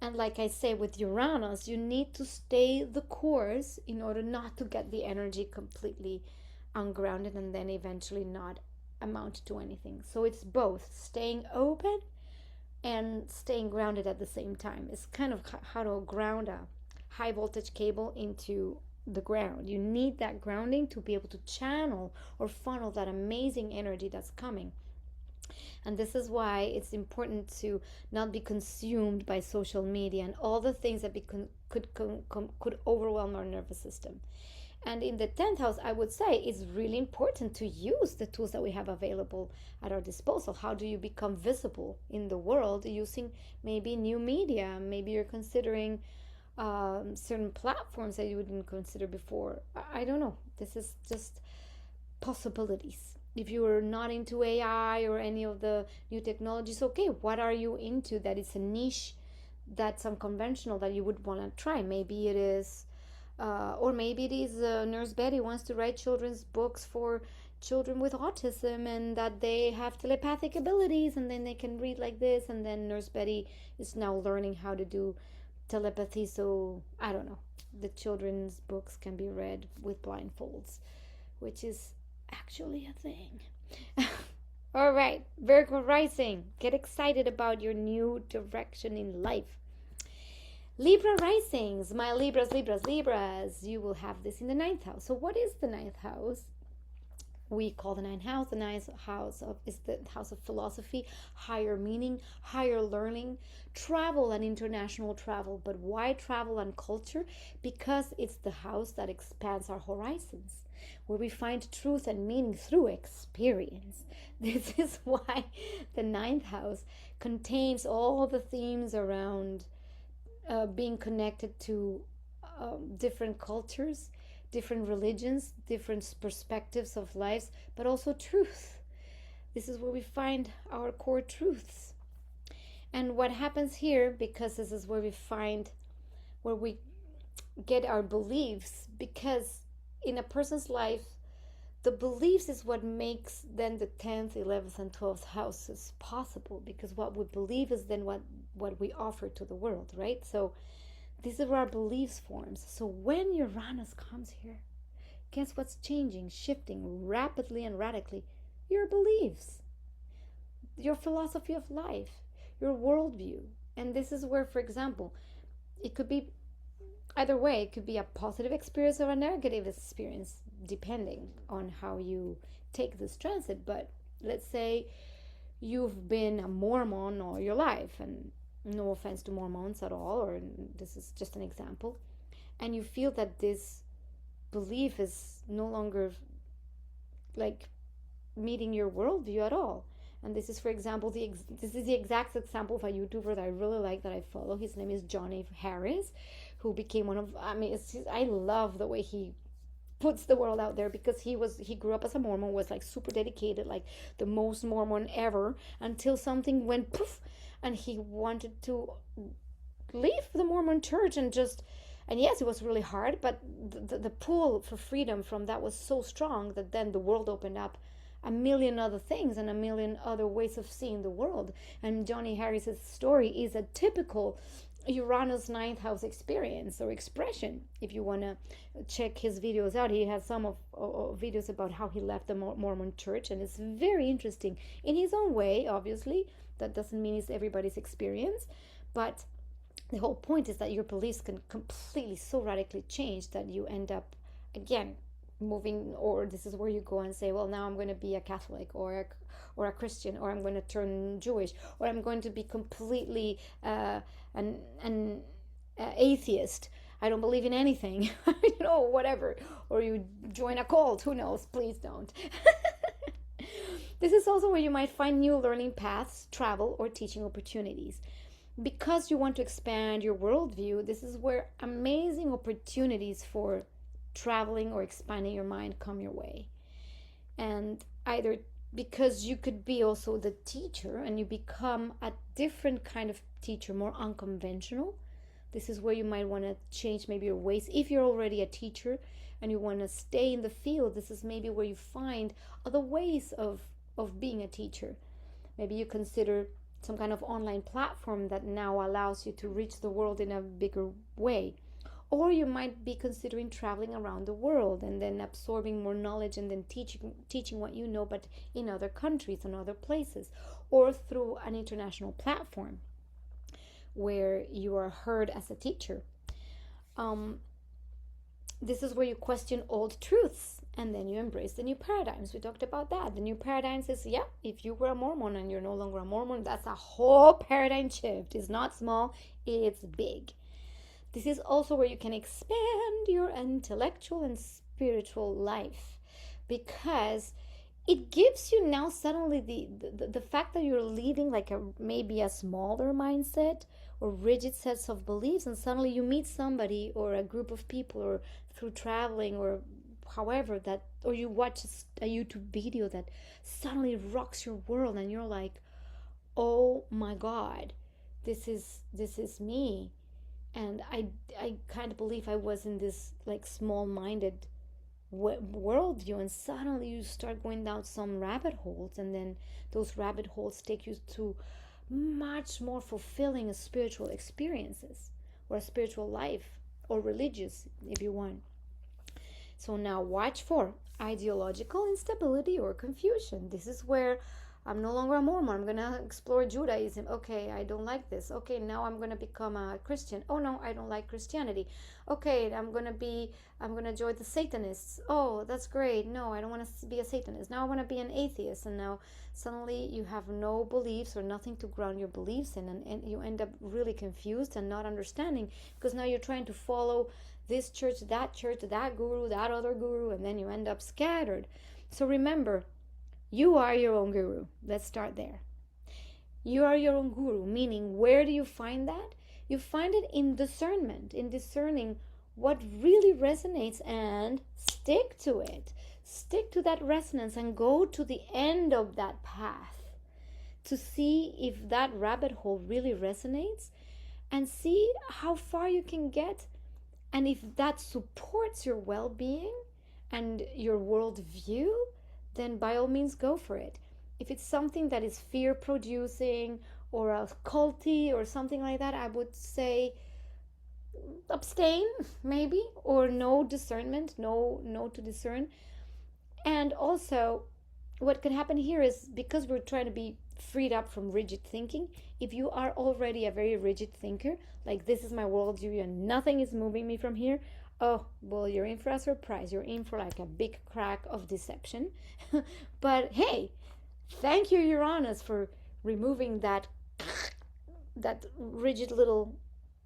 And like I say with Uranus, you need to stay the course in order not to get the energy completely ungrounded and then eventually not amount to anything. So it's both staying open and staying grounded at the same time. It's kind of how to ground a high voltage cable into the ground. You need that grounding to be able to channel or funnel that amazing energy that's coming. And this is why it's important to not be consumed by social media and all the things that could overwhelm our nervous system. And in the 10th house, I would say it's really important to use the tools that we have available at our disposal. How do you become visible in the world using maybe new media? Maybe you're considering certain platforms that you wouldn't consider before. I don't know. This is just possibilities. If you are not into AI or any of the new technologies, okay, what are you into that is a niche that's unconventional that you would want to try? Maybe it is, or maybe it is Nurse Betty wants to write children's books for children with autism and that they have telepathic abilities and then they can read like this, and then Nurse Betty is now learning how to do telepathy. So I don't know, the children's books can be read with blindfolds, which is actually a thing. All right, Virgo rising, get excited about your new direction in life. Libra risings, my Libras, you will have this in the 9th house. So what is the 9th house? We call the 9th house is the house of philosophy, higher meaning, higher learning, travel and international travel. But why travel and culture? Because it's the house that expands our horizons, where we find truth and meaning through experience. This is why the 9th house contains all the themes around being connected to different cultures, different religions, different perspectives of lives, but also truth. This is where we find our core truths. And what happens here, because this is where we get our beliefs, because in a person's life, the beliefs is what makes then the 10th, 11th, and 12th houses possible, because what we believe is then what we offer to the world, right? So these are our beliefs forms. So when Uranus comes here, guess what's changing, shifting rapidly and radically? Your beliefs, your philosophy of life, your worldview. And this is where, for example, it could be either way. It could be a positive experience or a negative experience, depending on how you take this transit. But let's say you've been a Mormon all your life, and no offense to Mormons at all, or this is just an example, and you feel that this belief is no longer like meeting your worldview at all. And this is, for example, this is the exact example of a YouTuber that I really like, that I follow. His name is Johnny Harris, who became one of, I love the way he puts the world out there, because he grew up as a Mormon, was like super dedicated, like the most Mormon ever, until something went poof, and he wanted to leave the Mormon church and yes, it was really hard, but the pull for freedom from that was so strong that then the world opened up a million other things and a million other ways of seeing the world. And Johnny Harris's story is a typical Uranus ninth house experience or expression. If you want to check his videos out, he has some of videos about how he left the Mormon church, and it's very interesting in his own way. Obviously, that doesn't mean it's everybody's experience, but the whole point is that your beliefs can completely so radically change that you end up again moving, or this is where you go and say, well, now I'm going to be a Catholic or a Christian, or I'm going to turn Jewish, or I'm going to be completely an atheist. I don't believe in anything, whatever. Or you join a cult, who knows? Please don't. This is also where you might find new learning paths, travel, or teaching opportunities. Because you want to expand your worldview, this is where amazing opportunities for traveling or expanding your mind come your way. And either because you could be also the teacher and you become a different kind of teacher, more unconventional. This is where you might want to change maybe your ways. If you're already a teacher and you want to stay in the field, this is maybe where you find other ways of being a teacher. Maybe you consider some kind of online platform that now allows you to reach the world in a bigger way. Or you might be considering traveling around the world and then absorbing more knowledge and then teaching what you know, but in other countries and other places, or through an international platform where you are heard as a teacher. This is where you question old truths and then you embrace the new paradigms. We talked about that. The new paradigms is, if you were a Mormon and you're no longer a Mormon, that's a whole paradigm shift. It's not small, it's big. This is also where you can expand your intellectual and spiritual life, because it gives you now suddenly the fact that you're leaving like maybe a smaller mindset or rigid sets of beliefs, and suddenly you meet somebody or a group of people or through traveling or however that, or you watch a YouTube video that suddenly rocks your world and you're like, oh my God, this is me. And I kind of believe I was in this like small-minded worldview, and suddenly you start going down some rabbit holes, and then those rabbit holes take you to much more fulfilling spiritual experiences, or a spiritual life, or religious if you want. So now watch for ideological instability or confusion. This is where I'm no longer a Mormon. I'm going to explore Judaism. Okay, I don't like this. Okay, now I'm going to become a Christian. Oh no, I don't like Christianity. Okay, I'm going to join the Satanists. Oh, that's great. No, I don't want to be a Satanist. Now I want to be an atheist. And now suddenly you have no beliefs or nothing to ground your beliefs in, and you end up really confused and not understanding, because now you're trying to follow this church, that guru, that other guru, and then you end up scattered. So remember, you are your own guru. Let's start there. You are your own guru, meaning where do you find that? You find it in discernment, in discerning what really resonates, and stick to it. Stick to that resonance and go to the end of that path to see if that rabbit hole really resonates, and see how far you can get, and if that supports your well-being and your worldview, then by all means go for it. If it's something that is fear-producing or a culty or something like that, I would say abstain, maybe, or no discernment, no to discern. And also, what can happen here is, because we're trying to be freed up from rigid thinking, if you are already a very rigid thinker, like this is my worldview and nothing is moving me from here, oh, well, you're in for a surprise. You're in for like a big crack of deception. But hey, thank you, Uranus, for removing that rigid little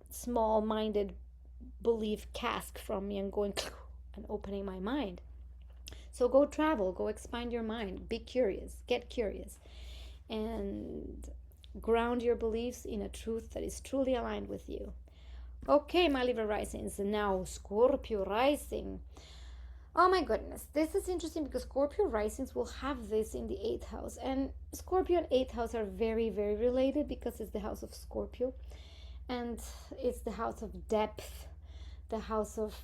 small-minded belief cask from me and going and opening my mind. So go travel, go expand your mind, be curious, get curious, and ground your beliefs in a truth that is truly aligned with you. Okay, my Libra risings, now Scorpio rising. Oh my goodness, this is interesting because Scorpio risings will have this in the 8th house, and Scorpio and 8th house are very, very related because it's the house of Scorpio, and it's the house of depth, the house of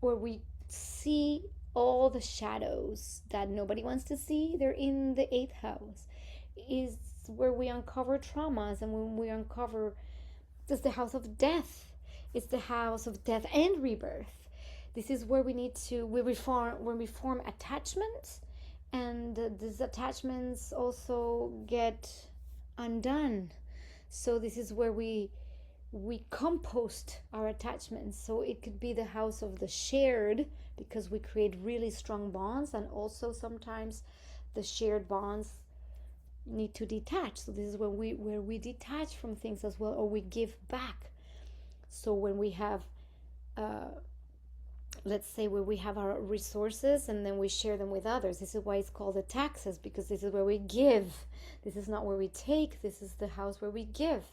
where we see all the shadows that nobody wants to see. They're in the 8th house. Is where we uncover traumas, and when we uncover This is the house of death. It's the house of death and rebirth. This is where we form attachments, and these attachments also get undone. So this is where we compost our attachments. So it could be the house of the shared, because we create really strong bonds, and also sometimes the shared bonds need to detach. So this is where we detach from things as well, or we give back. So when we have let's say where we have our resources and then we share them with others, this is why it's called the taxes, because this is where we give. This is not where we take. This is the house where we give.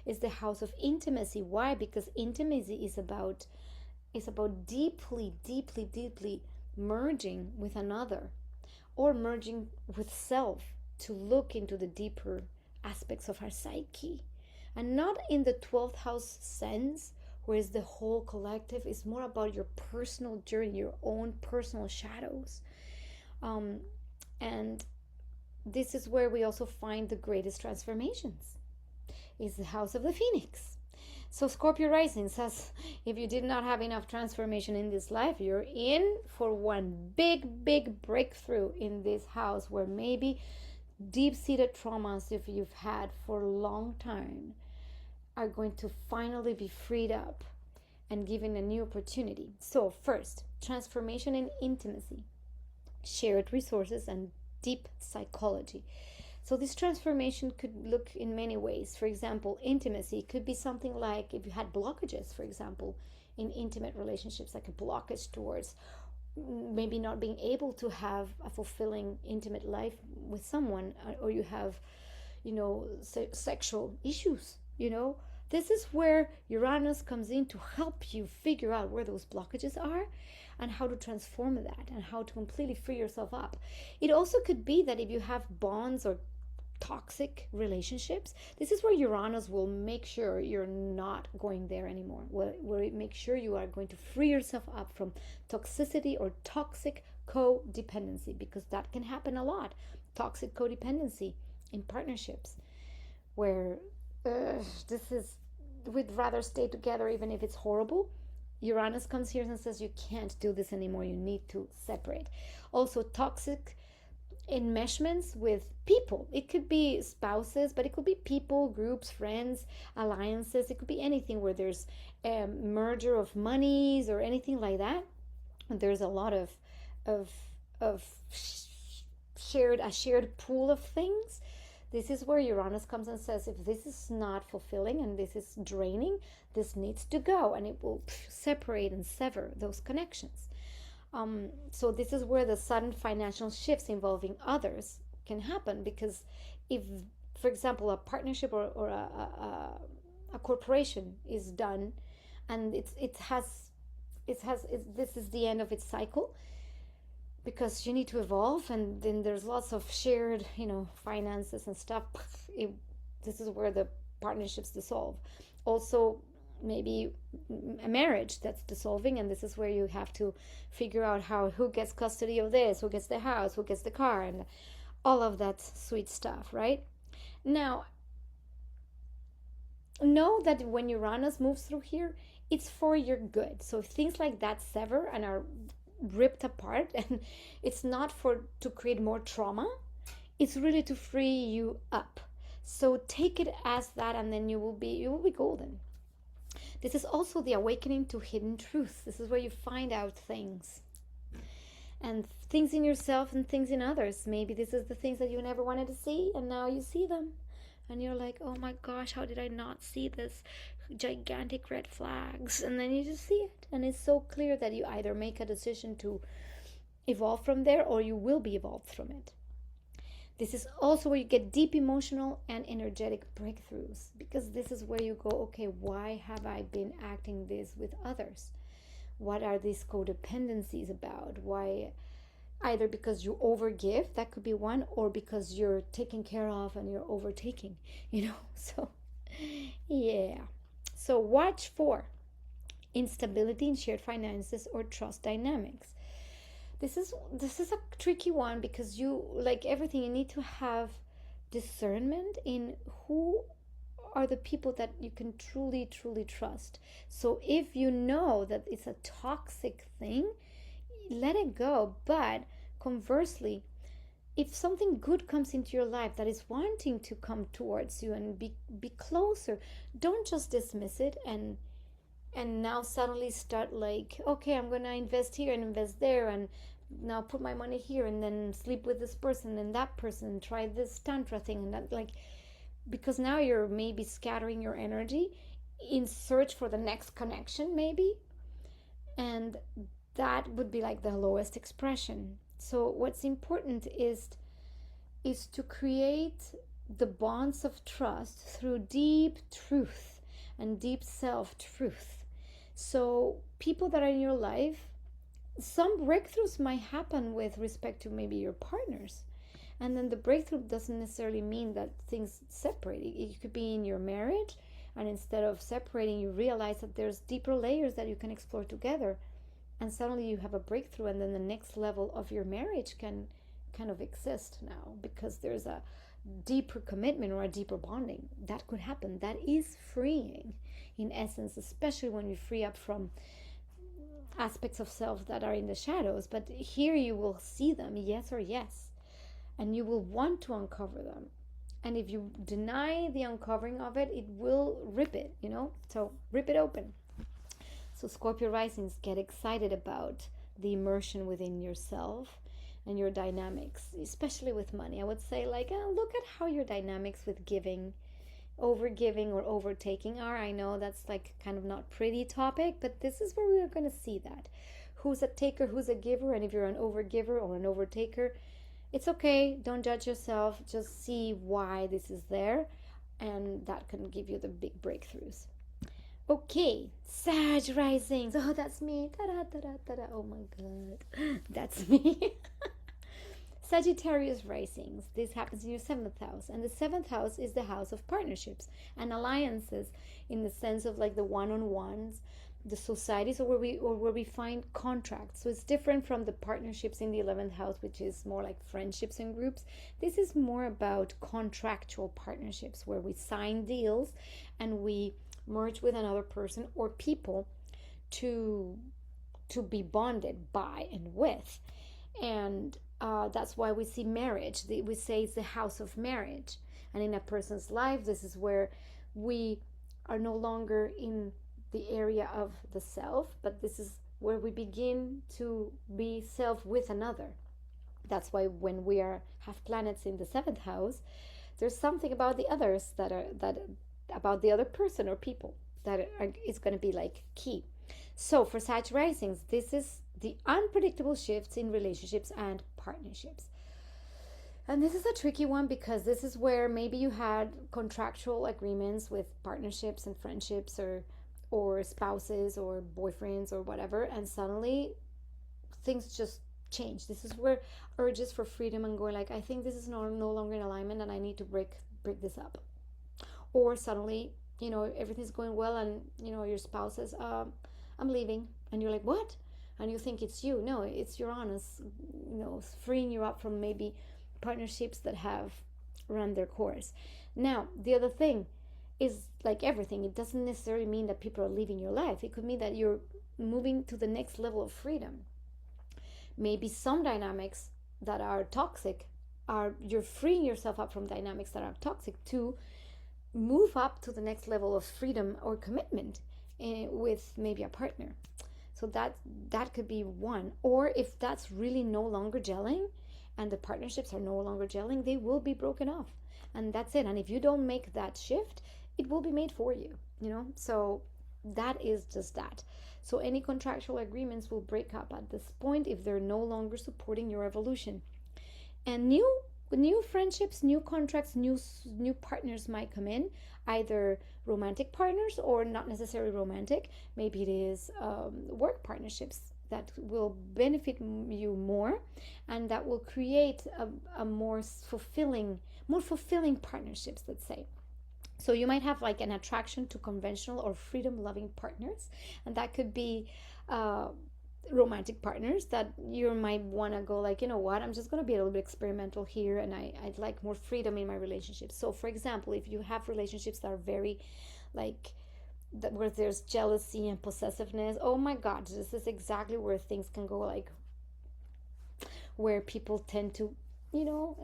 It's the house of intimacy. Why? Because intimacy is about deeply merging with another, or merging with self, to look into the deeper aspects of our psyche, and not in the 12th house sense, whereas the whole collective is more about your personal journey, your own personal shadows. And this is where we also find the greatest transformations. It's the house of the phoenix. So Scorpio rising says, if you did not have enough transformation in this life, you're in for one big breakthrough in this house, where maybe deep-seated traumas, if you've had for a long time, are going to finally be freed up and given a new opportunity. So first, transformation in intimacy, shared resources, and deep psychology. So this transformation could look in many ways. For example, intimacy could be something like, if you had blockages, for example, in intimate relationships, like a blockage towards maybe not being able to have a fulfilling intimate life with someone, or you have, sexual issues, This is where Uranus comes in to help you figure out where those blockages are and how to transform that and how to completely free yourself up. It also could be that if you have bonds or toxic relationships, this is where Uranus will make sure you're not going there anymore, where it makes sure you are going to free yourself up from toxicity or toxic codependency, because that can happen a lot. Toxic codependency in partnerships, where we'd rather stay together even if it's horrible. Uranus comes here and says, you can't do this anymore, you need to separate. Also, toxic enmeshments with people. It could be spouses, but it could be people, groups, friends, alliances. It could be anything where there's a merger of monies or anything like that. There's a lot of shared pool of things. This is where Uranus comes and says, if this is not fulfilling and this is draining, this needs to go, and it will separate and sever those connections. So this is where the sudden financial shifts involving others can happen, because if, for example, a partnership or a corporation is done, and this is the end of its cycle, because you need to evolve, and then there's lots of shared, finances and stuff. This is where the partnerships dissolve. Also, maybe a marriage that's dissolving, and this is where you have to figure out who gets custody of this, who gets the house, who gets the car, and all of that sweet stuff, right? Now, know that when Uranus moves through here, it's for your good. So if things like that sever and are ripped apart, and it's not to create more trauma, it's really to free you up. So take it as that, and then you will be golden. This is also the awakening to hidden truths. This is where you find out things, and things in yourself and things in others. Maybe this is the things that you never wanted to see, and now you see them, and you're like, oh my gosh, how did I not see this gigantic red flags? And then you just see it, and it's so clear that you either make a decision to evolve from there, or you will be evolved from it. This is also where you get deep emotional and energetic breakthroughs, because this is where you go, okay, why have I been acting this with others? What are these codependencies about? Why? Either because you overgive, that could be one, or because you're taken care of and you're overtaking, So, yeah. So watch for instability in shared finances or trust dynamics. This is a tricky one, because you, like everything, you need to have discernment in who are the people that you can truly, truly trust. So if you know that it's a toxic thing, let it go. But conversely, if something good comes into your life that is wanting to come towards you and be closer, don't just dismiss it and now suddenly start like, okay, I'm gonna invest here and invest there, and now put my money here, and then sleep with this person and that person, try this tantra thing and that, like, because now you're maybe scattering your energy in search for the next connection, maybe, and that would be like the lowest expression. So what's important is to create the bonds of trust through deep truth and deep self truth. So people that are in your life, some breakthroughs might happen with respect to maybe your partners, and then the breakthrough doesn't necessarily mean that things separate. It could be in your marriage, and instead of separating, you realize that there's deeper layers that you can explore together, and suddenly you have a breakthrough, and then the next level of your marriage can kind of exist now because there's a deeper commitment or a deeper bonding. That could happen. That is freeing in essence, especially when you free up from aspects of self that are in the shadows. But here you will see them, yes or yes, and you will want to uncover them. And if you deny the uncovering of it, it will rip it, so rip it open. So Scorpio risings, get excited about the immersion within yourself and your dynamics, especially with money. I would say, like, look at how your dynamics with giving, overgiving or overtaking are. I know that's like kind of not pretty topic, but this is where we are going to see that. Who's a taker, who's a giver, and if you're an overgiver or an overtaker, it's okay. Don't judge yourself. Just see why this is there, and that can give you the big breakthroughs. Okay, Sag risings. Oh, that's me. Ta-da, ta-da, ta-da. Oh my God, that's me. Sagittarius risings. This happens in your 7th house, and the 7th house is the house of partnerships and alliances, in the sense of like the one-on-ones, the societies, or where we find contracts. So it's different from the partnerships in the 11th house, which is more like friendships and groups. This is more about contractual partnerships where we sign deals and we merge with another person or people to be bonded by and with. And that's why we see marriage. We say it's the house of marriage. And in a person's life, this is where we are no longer in the area of the self, but this is where we begin to be self with another. That's why when we have planets in the 7th house, there's something about the others that about the other person or people that is going to be like key. So for Sag risings, this is the unpredictable shifts in relationships and partnerships. And this is a tricky one because this is where maybe you had contractual agreements with partnerships and friendships or spouses or boyfriends or whatever, and suddenly things just change. This is where urges for freedom and going like, I think this is no longer in alignment and I need to break this up. Or suddenly, everything's going well and, your spouse says, I'm leaving. And you're like, what? And you think it's you. No, it's Uranus, freeing you up from maybe partnerships that have run their course. Now, the other thing is, like everything, it doesn't necessarily mean that people are leaving your life. It could mean that you're moving to the next level of freedom. Maybe some dynamics that are toxic you're freeing yourself up from dynamics that are toxic to move up to the next level of freedom or commitment with maybe a partner. So that could be one. Or if that's really no longer gelling and the partnerships are no longer gelling, they will be broken off. And that's it. And if you don't make that shift, it will be made for you, So that is just that. So any contractual agreements will break up at this point if they're no longer supporting your evolution. And new friendships, new contracts, new partners might come in, either romantic partners or not necessarily romantic. Maybe it is work partnerships that will benefit you more and that will create a more fulfilling partnerships, let's say. So you might have like an attraction to conventional or freedom-loving partners, and that could be romantic partners that you might want to go like, you know what, I'm just going to be a little bit experimental here, and I'd like more freedom in my relationships. So for example, if you have relationships that are very like that, where there's jealousy and possessiveness, oh my god, this is exactly where things can go, like where people tend to, you know,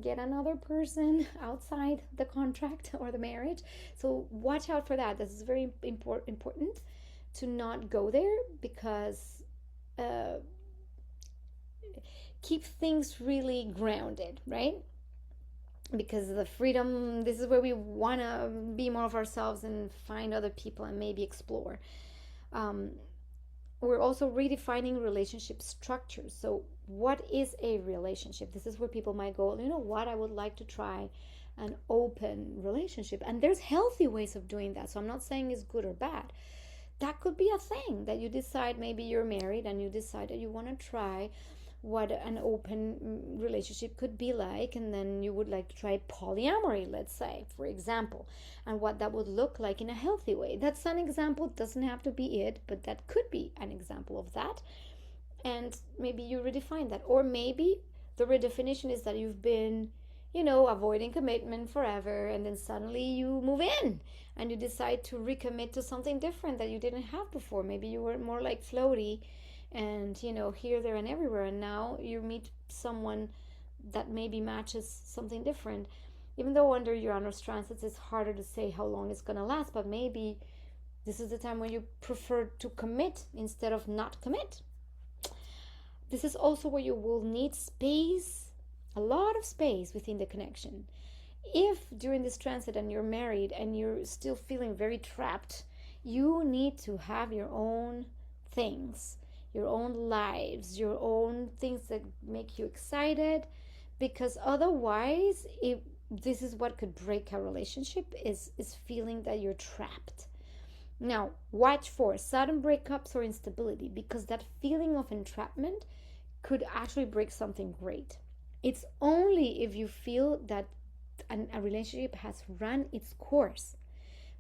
get another person outside the contract or the marriage. So watch out for that. This is very important to not go there, because keep things really grounded, right? Because the freedom, this is where we want to be more of ourselves and find other people and maybe explore. um, we're also redefining relationship structures. So what is a relationship? This is where people might go, you know what, I would like to try an open relationship, and there's healthy ways of doing that. So I'm not saying it's good or bad. That could be a thing that you decide. Maybe you're married and you decide that you want to try what an open relationship could be like, and then you would like to try polyamory, let's say, for example, and what that would look like in a healthy way. That's an example. It doesn't have to be it, but that could be an example of that. And maybe you redefine that, or maybe the redefinition is that you've been, you know, avoiding commitment forever, and then suddenly you move in and you decide to recommit to something different that you didn't have before. Maybe you were more like floaty and, you know, here, there, and everywhere, and now you meet someone that maybe matches something different. Even though under Uranus transits it's harder to say how long it's going to last, but maybe this is the time when you prefer to commit instead of not commit. This is also where you will need space, a lot of space within the connection. If during this transit and you're married and you're still feeling very trapped, you need to have your own things, your own lives, your own things that make you excited, because otherwise this is what could break a relationship, is feeling that you're trapped. Now, watch for sudden breakups or instability, because that feeling of entrapment could actually break something great. It's only if you feel that a relationship has run its course,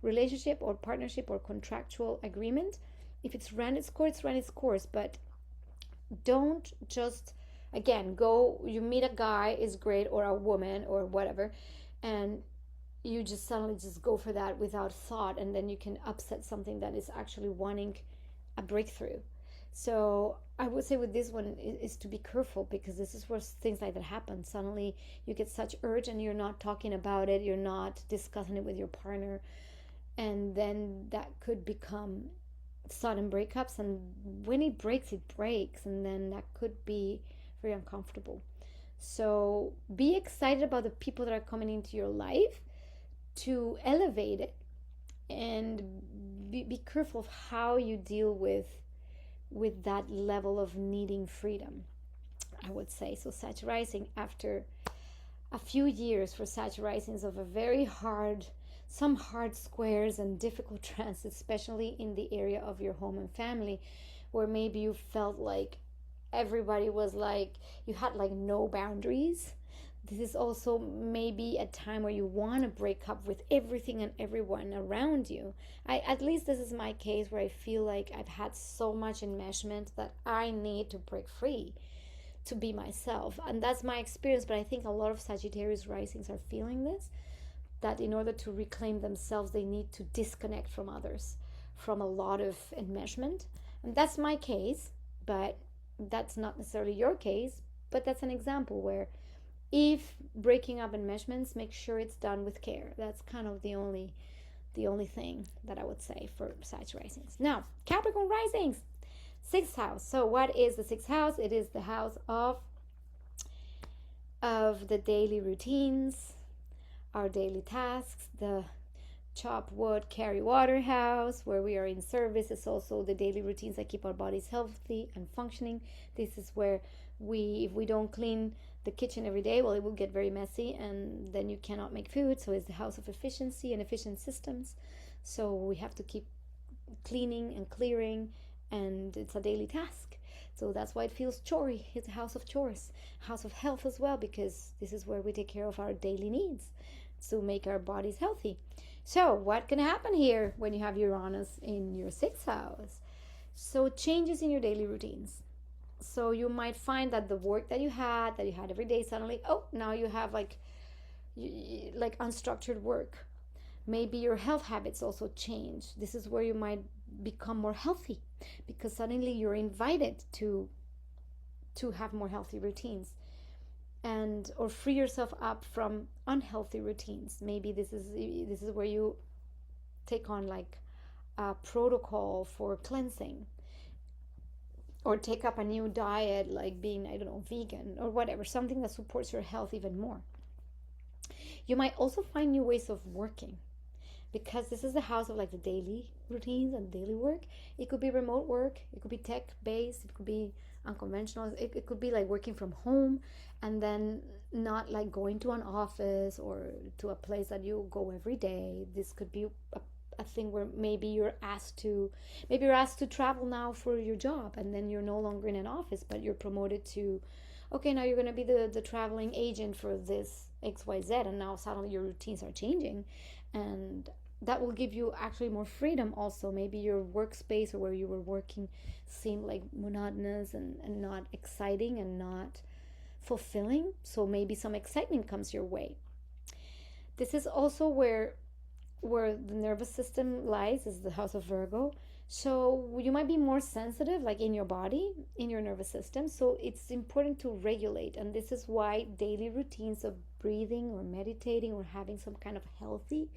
relationship or partnership or contractual agreement, if it's run its course, it's run its course. But don't just, again, go, you meet a guy, is great, or a woman or whatever, and you just suddenly just go for that without thought, and then you can upset something that is actually wanting a breakthrough. So I would say with this one is to be careful, because this is where things like that happen. Suddenly you get such urge and you're not talking about it, you're not discussing it with your partner, and then that could become sudden breakups, and when it breaks, and then that could be very uncomfortable. So be excited about the people that are coming into your life to elevate it, and be careful of how you deal with that level of needing freedom, I would say. So Sag rising, after a few years for Sag risings of a very hard, some hard squares and difficult transits, especially in the area of your home and family, where maybe you felt like everybody was like, you had like no boundaries. This is also maybe a time where you want to break up with everything and everyone around you. At least this is my case, where I feel like I've had so much enmeshment that I need to break free to be myself. And that's my experience, but I think a lot of Sagittarius risings are feeling this, that in order to reclaim themselves, they need to disconnect from others, from a lot of enmeshment. And that's my case, but that's not necessarily your case. But that's an example where, if breaking up enmeshments, make sure it's done with care. That's kind of the only thing that I would say for Sag risings. Now, Capricorn risings, 6th house. So what is the 6th house? It is the house of the daily routines, our daily tasks, the chop wood, carry water house, where we are in service. It's also the daily routines that keep our bodies healthy and functioning. This is where if we don't clean the kitchen every day, well, it will get very messy, and then you cannot make food. So it's the house of efficiency and efficient systems. So we have to keep cleaning and clearing, and it's a daily task. So that's why it feels chory. It's a house of chores, house of health as well, because this is where we take care of our daily needs to make our bodies healthy. So what can happen here when you have Uranus in your 6th house? So changes in your daily routines. So you might find that the work that you had every day, suddenly, oh, now you have like unstructured work. Maybe your health habits also change. This is where you might become more healthy, because suddenly you're invited to have more healthy routines, and or free yourself up from unhealthy routines. Maybe this is where you take on like a protocol for cleansing, or take up a new diet, like being, I don't know, vegan or whatever, something that supports your health even more. You might also find new ways of working, because this is the house of like the daily routines and daily work. It could be remote work, it could be tech based, it could be unconventional, it could be like working from home, and then not like going to an office or to a place that you go every day. This could be a thing where maybe you're asked to travel now for your job, and then you're no longer in an office, but you're promoted to, okay, now you're going to be the traveling agent for this XYZ, and now suddenly your routines are changing, and that will give you actually more freedom. Also, maybe your workspace or where you were working seemed like monotonous and not exciting and not fulfilling, so maybe some excitement comes your way. This is also where the nervous system lies, is the house of Virgo. So you might be more sensitive, like in your body, in your nervous system. So it's important to regulate. And this is why daily routines of breathing or meditating or having some kind of healthy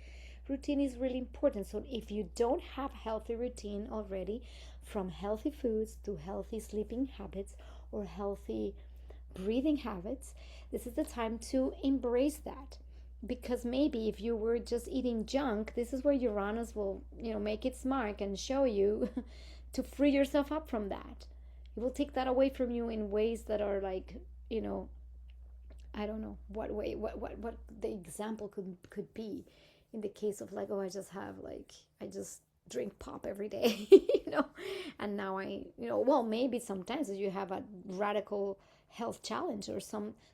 routine is really important. So if you don't have healthy routine already, from healthy foods to healthy sleeping habits or healthy breathing habits, this is the time to embrace that. Because maybe if you were just eating junk, this is where Uranus will, make its mark and show you to free yourself up from that. It will take that away from you in ways that are like, I don't know what way, what the example could be. In the case of like, oh, I just drink pop every day, and now well, maybe sometimes you have a radical health challenge, or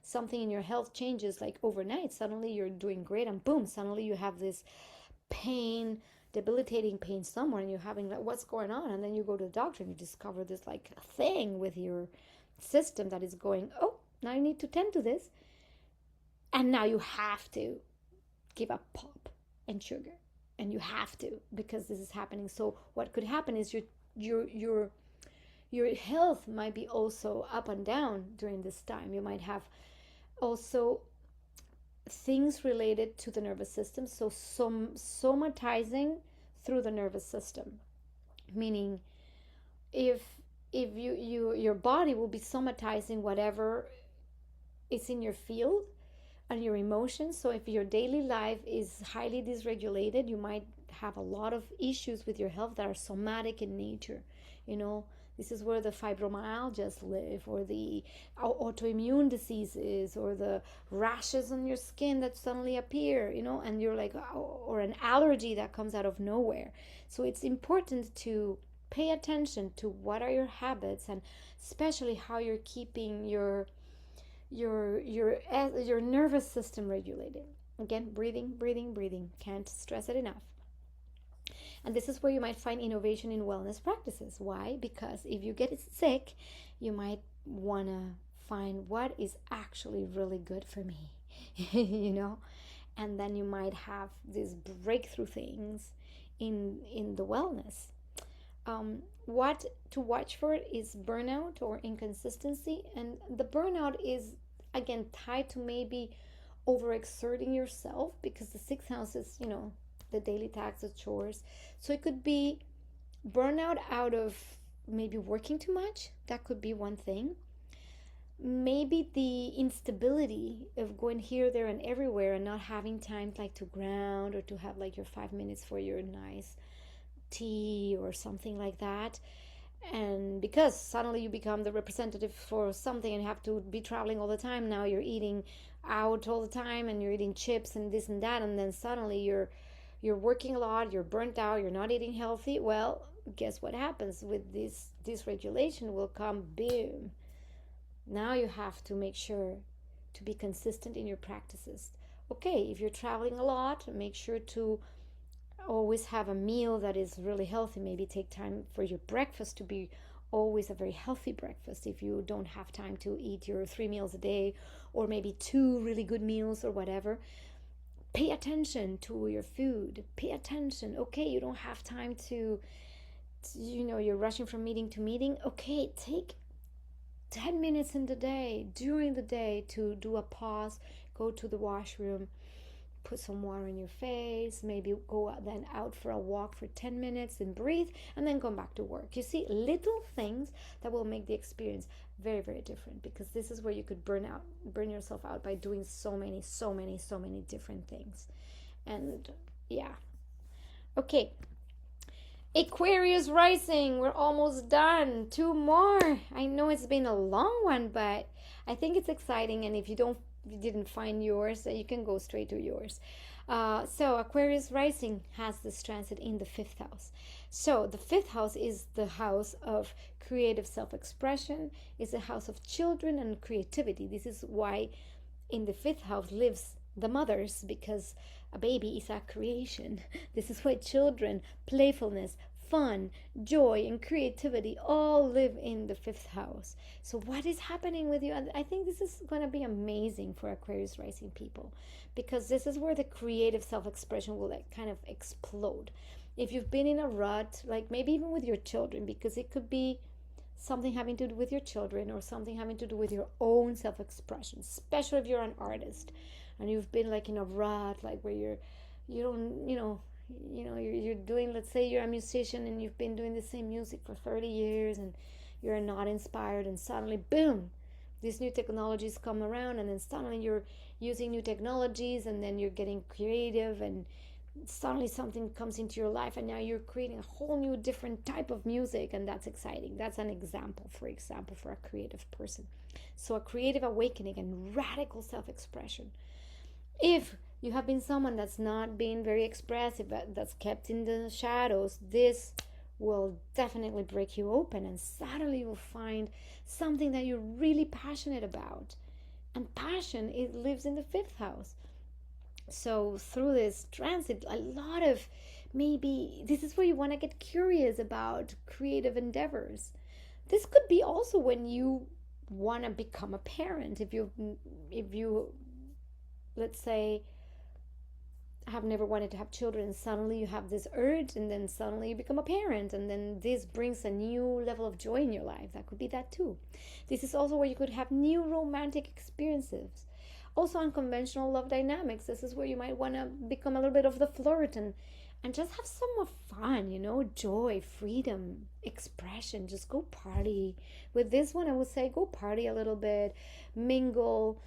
something in your health changes like overnight. Suddenly you're doing great, and boom, suddenly you have this pain, debilitating pain somewhere, and you're having like, what's going on? And then you go to the doctor and you discover this like thing with your system that is going, oh, now I need to tend to this, and now you have to give up pop and sugar, and you have to, because this is happening. So what could happen is your health might be also up and down during this time. You might have also things related to the nervous system, so some somatizing through the nervous system, meaning if your body will be somatizing whatever is in your field and your emotions. So if your daily life is highly dysregulated, you might have a lot of issues with your health that are somatic in nature. This is where the fibromyalgias live, or the autoimmune diseases, or the rashes on your skin that suddenly appear, and you're like, or an allergy that comes out of nowhere. So it's important to pay attention to what are your habits, and especially how you're keeping your nervous system regulated. Again, breathing. Can't stress it enough. And this is where you might find innovation in wellness practices. Why? Because if you get sick, you might want to find what is actually really good for me, and then you might have these breakthrough things in the wellness. What to watch for is burnout or inconsistency. And the burnout is, again, tied to maybe overexerting yourself, because the sixth house is, the daily tasks, the chores. So it could be burnout out of maybe working too much. That could be one thing. Maybe the instability of going here, there, and everywhere, and not having time like to ground, or to have like your 5 minutes for your nice tea or something like that. And because suddenly you become the representative for something and have to be traveling all the time, now you're eating out all the time, and you're eating chips and this and that, and then suddenly you're working a lot, you're burnt out, you're not eating healthy. Well, guess what happens with this dysregulation will come, boom. Now you have to make sure to be consistent in your practices. Okay, if you're traveling a lot, make sure to always have a meal that is really healthy. Maybe take time for your breakfast to be always a very healthy breakfast if you don't have time to eat your 3 meals a day, or maybe 2 really good meals or whatever. Pay attention to your food. Pay attention. Okay, you don't have time to you're rushing from meeting to meeting. Okay, take 10 minutes in the day, during the day, to do a pause, go to the washroom, put some water in your face, maybe go then out for a walk for 10 minutes and breathe, and then come back to work. You see, little things that will make the experience very, very different, because this is where you could burn yourself out by doing so many different things. And yeah. Okay. Aquarius rising, we're almost done. 2 more. I know it's been a long one, but I think it's exciting. And if you didn't find yours, you can go straight to yours. So Aquarius rising has this transit in the 5th house. So the 5th house is the house of creative self-expression. It's a house of children and creativity. This is why in the 5th house lives the mothers, because a baby is a creation. This is why children, playfulness, fun, joy, and creativity all live in the 5th house. So what is happening with you? I think this is going to be amazing for Aquarius rising people, because this is where the creative self-expression will kind of explode. If you've been in a rut, like maybe even with your children, because it could be something having to do with your children or something having to do with your own self-expression, especially if you're an artist and you've been like in a rut, like where you're doing, let's say you're a musician and you've been doing the same music for 30 years and you're not inspired, and suddenly boom, these new technologies come around, and then suddenly you're using new technologies, and then you're getting creative, and suddenly something comes into your life, and now you're creating a whole new different type of music, and that's exciting. That's an example, for a creative person. So a creative awakening and radical self-expression. If you have been someone that's not been very expressive, that's kept in the shadows, this will definitely break you open, and suddenly you'll find something that you're really passionate about. And passion, it lives in the 5th house. So through this transit, a lot of, maybe this is where you want to get curious about creative endeavors. This could be also when you want to become a parent. If you let's say have never wanted to have children, and suddenly you have this urge, and then suddenly you become a parent, and then this brings a new level of joy in your life. That could be that too. This is also where you could have new romantic experiences. Also unconventional love dynamics. This is where you might want to become a little bit of the flirt and just have some more fun, joy, freedom, expression. Just go party. With this one, I would say go party a little bit, mingle,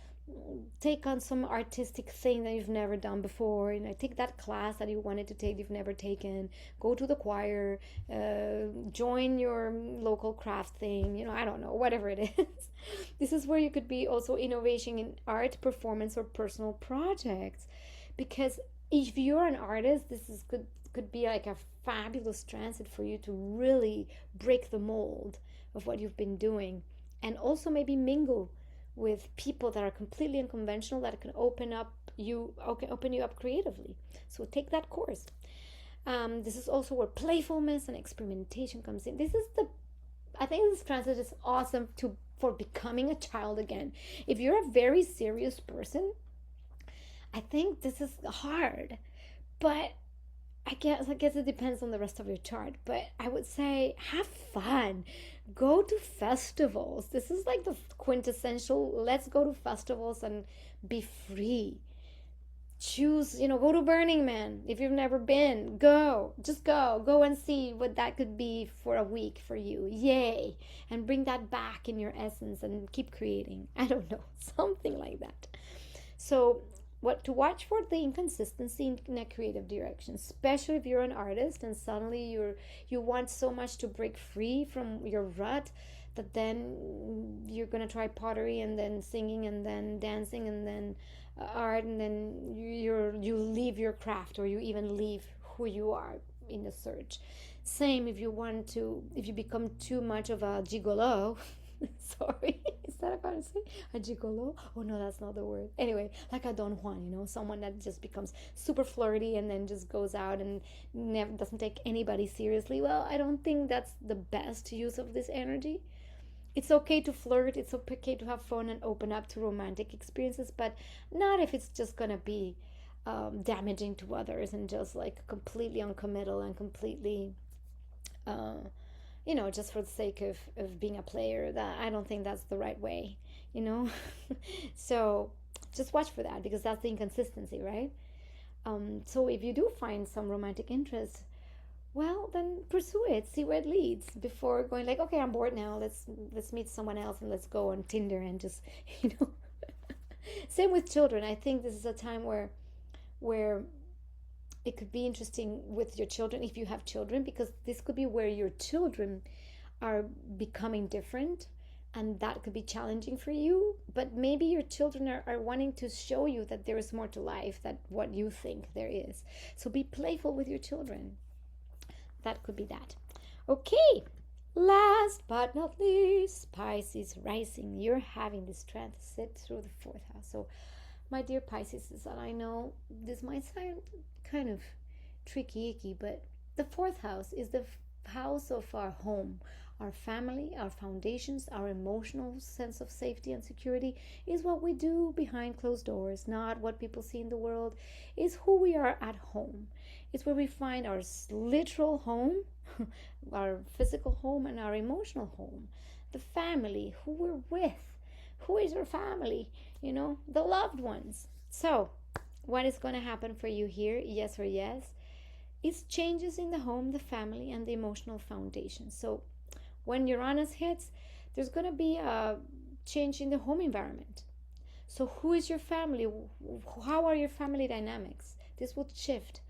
take on some artistic thing that you've never done before. Take that class that you wanted to take, you've never taken. Go to the choir, join your local craft thing, I don't know, whatever it is. This is where you could be also innovation in art, performance, or personal projects. Because if you're an artist, this could be like a fabulous transit for you to really break the mold of what you've been doing, and also maybe mingle with people that are completely unconventional, that can open you up creatively. So take that course. This is also where playfulness and experimentation comes in. I think this transit is awesome for becoming a child again. If you're a very serious person, I think this is hard, but I guess it depends on the rest of your chart. But I would say have fun. Go to festivals. This is like the quintessential, let's go to festivals and be free. Choose, go to Burning Man. If you've never been, go. Just go and see what that could be for a week for you. Yay. And bring that back in your essence and keep creating. I don't know, something like that. So what to watch for: the inconsistency in a creative direction, especially if you're an artist and suddenly you want so much to break free from your rut that then you're gonna try pottery and then singing and then dancing and then art, and then you leave your craft, or you even leave who you are in the search. Same if you become too much of a gigolo. Sorry, that I'm gonna say? A gigolo? Oh no, that's not the word. Anyway, like a Don Juan, someone that just becomes super flirty and then just goes out and never doesn't take anybody seriously. Well, I don't think that's the best use of this energy. It's okay to flirt, it's okay to have fun and open up to romantic experiences, but not if it's just gonna be damaging to others and just like completely uncommittal and completely just for the sake of being a player. That I don't think that's the right way, so just watch for that, because that's the inconsistency, right? So if you do find some romantic interest, well, then pursue it, see where it leads, before going like, okay, I'm bored now, let's meet someone else and let's go on Tinder and just same with children. I think this is a time where it could be interesting with your children, if you have children, because this could be where your children are becoming different, and that could be challenging for you. But maybe your children are wanting to show you that there is more to life than what you think there is. So be playful with your children. That could be that. Okay, last but not least, Pisces rising. You're having this transit through the 4th house. So my dear Pisces, and I know this might sound kind of tricky icky, but the 4th house is the house of our home, our family, our foundations, our emotional sense of safety and security. Is what we do behind closed doors, not what people see in the world. Is who we are at home. It's where we find our literal home, our physical home, and our emotional home. The family, who we're with. Who is your family? The loved ones. So, what is going to happen for you here, yes or yes, is changes in the home, the family, and the emotional foundation. So, when Uranus hits, there's going to be a change in the home environment. So, who is your family? How are your family dynamics? This will shift.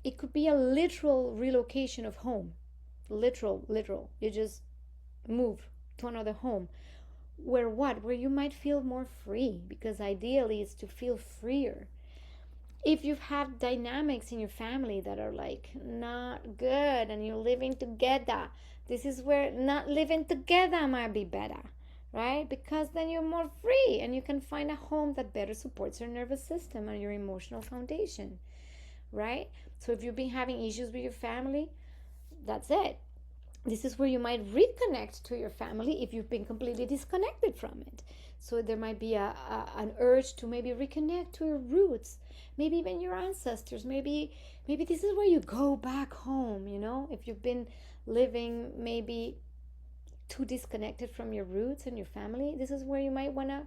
It could be a literal relocation of home. Literal. You just move to another home. Where you might feel more free, because ideally it's to feel freer. If you've had dynamics in your family that are like not good and you're living together, this is where not living together might be better, right? Because then you're more free and you can find a home that better supports your nervous system and your emotional foundation, right? So if you've been having issues with your family, that's it. This is where you might reconnect to your family if you've been completely disconnected from it. So there might be an urge to maybe reconnect to your roots, maybe even your ancestors. Maybe this is where you go back home, if you've been living maybe too disconnected from your roots and your family. This is where you might want to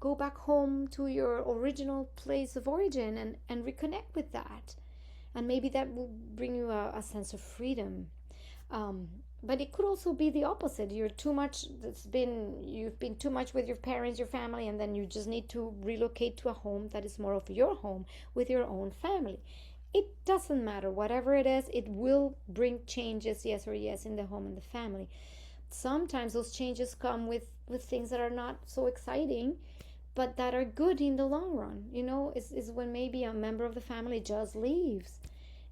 go back home to your original place of origin and reconnect with that. And maybe that will bring you a sense of freedom. But it could also be the opposite. You've been too much with your parents, your family, and then you just need to relocate to a home that is more of your home with your own family. It doesn't matter. Whatever it is, it will bring changes, yes or yes, in the home and the family. Sometimes those changes come with things that are not so exciting, but that are good in the long run. Is when maybe a member of the family just leaves.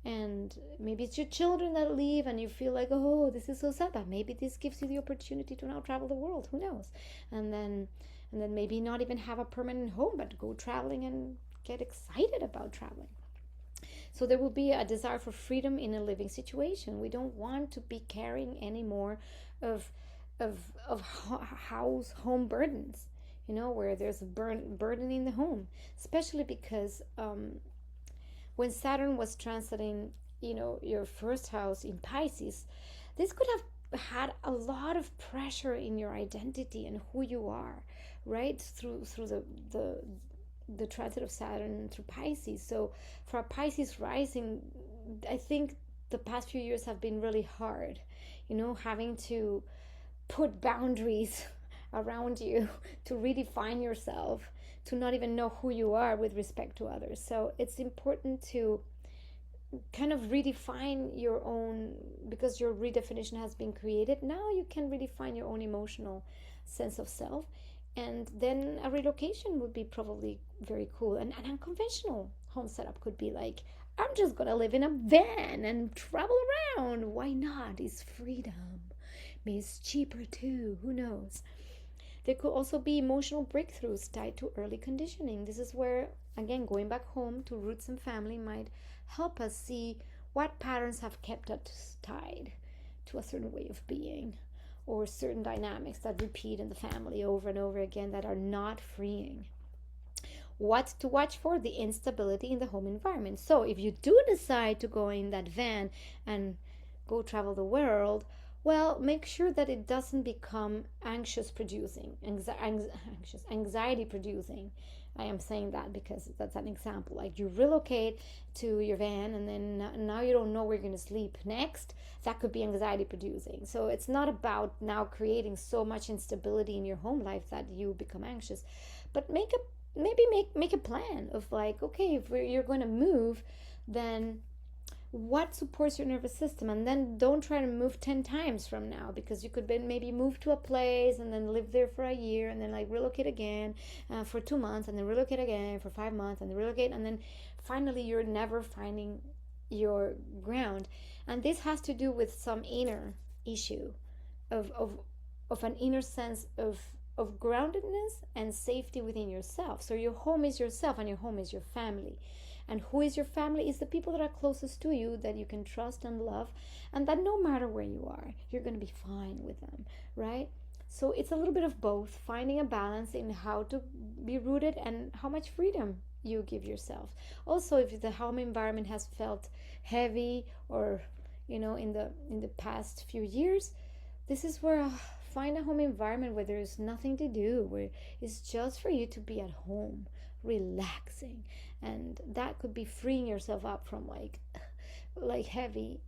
And maybe it's your children that leave and you feel like, oh, this is so sad, but maybe this gives you the opportunity to now travel the world. Who knows? And then maybe not even have a permanent home, but go traveling and get excited about traveling. So there will be a desire for freedom in a living situation. We don't want to be carrying any more of home burdens, where there's a burden in the home, especially because when Saturn was transiting, your 1st house in Pisces, this could have had a lot of pressure in your identity and who you are, right? Through the transit of Saturn through Pisces. So for a Pisces rising, I think the past few years have been really hard, having to put boundaries around you to redefine yourself, to not even know who you are with respect to others. So it's important to kind of redefine your own, because your redefinition has been created. Now you can redefine your own emotional sense of self, and then a relocation would be probably very cool. And an unconventional home setup could be like, I'm just gonna live in a van and travel around. Why not? It's freedom. Maybe it's cheaper too. Who knows? There could also be emotional breakthroughs tied to early conditioning. This is where, again, going back home to roots and family might help us see what patterns have kept us tied to a certain way of being, or certain dynamics that repeat in the family over and over again that are not freeing. What to watch for? The instability in the home environment. So if you do decide to go in that van and go travel the world, well, make sure that it doesn't become anxiety producing. I am saying that because that's an example. Like, you relocate to your van and then now you don't know where you're going to sleep next. That could be anxiety producing. So it's not about now creating so much instability in your home life that you become anxious, but make a plan of, like, okay, if you're going to move, then what supports your nervous system, and then don't try to move 10 times from now, because you could maybe move to a place and then live there for a year and then like relocate again for 2 months and then relocate again for 5 months and then relocate, and then finally you're never finding your ground. And this has to do with some inner issue of an inner sense of groundedness and safety within yourself. So your home is yourself and your home is your family. And who is your family? Is the people that are closest to you, that you can trust and love, and that no matter where you are, you're going to be fine with them, right? So it's a little bit of both, finding a balance in how to be rooted and how much freedom you give yourself. Also, if the home environment has felt heavy, or in the past few years, this is where find a home environment where there's nothing to do, where it's just for you to be at home, relaxing, and that could be freeing yourself up from like heavy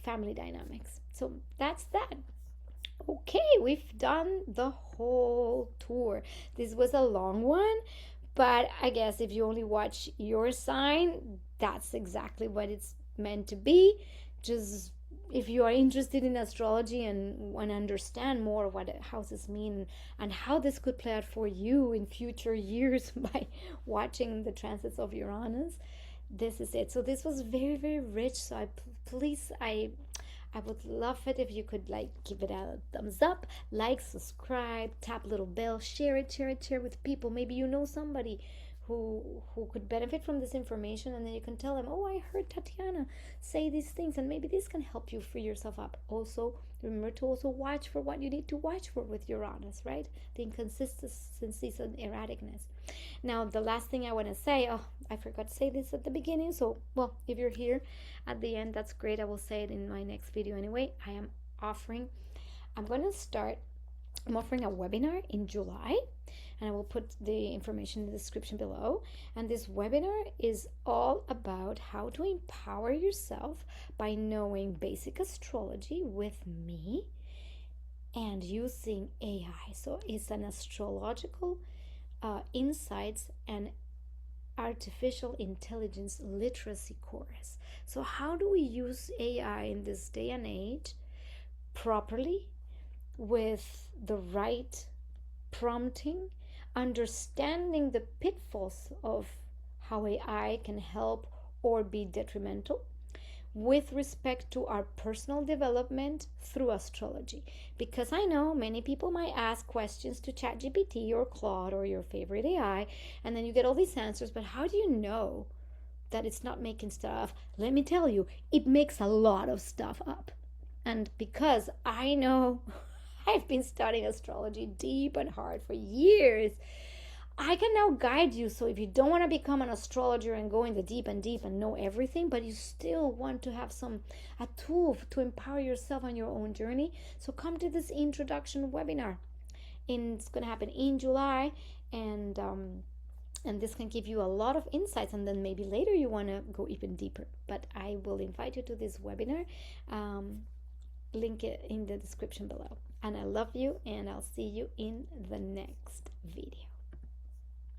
family dynamics. So that's that. Okay, we've done the whole tour. This was a long one, but I guess if you only watch your sign, that's exactly what it's meant to be. Just if you are interested in astrology and want to understand more what houses mean and how this could play out for you in future years by watching the transits of Uranus, this is it. So this was very, very rich. So I would love it if you could give it a thumbs up, subscribe, tap little bell, share it with people. Maybe you know somebody who could benefit from this information, and then you can tell them, oh, I heard Tatiana say these things, and maybe this can help you free yourself up. Also, remember to also watch for what you need to watch for with Uranus, right? The inconsistencies and erraticness. Now, the last thing I want to say, I forgot to say this at the beginning, so, well, if you're here at the end, that's great. I will say it in my next video anyway. I'm offering a webinar in July, and I will put the information in the description below. And this webinar is all about how to empower yourself by knowing basic astrology with me and using AI. So it's an astrological insights and artificial intelligence literacy course. So how do we use AI in this day and age properly, with the right prompting, understanding the pitfalls of how AI can help or be detrimental with respect to our personal development through astrology. Because I know many people might ask questions to ChatGPT or Claude or your favorite AI, and then you get all these answers, but how do you know that it's not making stuff? Let me tell you, it makes a lot of stuff up. And because I know I've been studying astrology deep and hard for years, I can now guide you. So if you don't want to become an astrologer and go in the deep and know everything, but you still want to have a tool to empower yourself on your own journey, so come to this introduction webinar. It's going to happen in July, and this can give you a lot of insights, and then maybe later you want to go even deeper. But I will invite you to this webinar. Link it in the description below. And I love you, and I'll see you in the next video.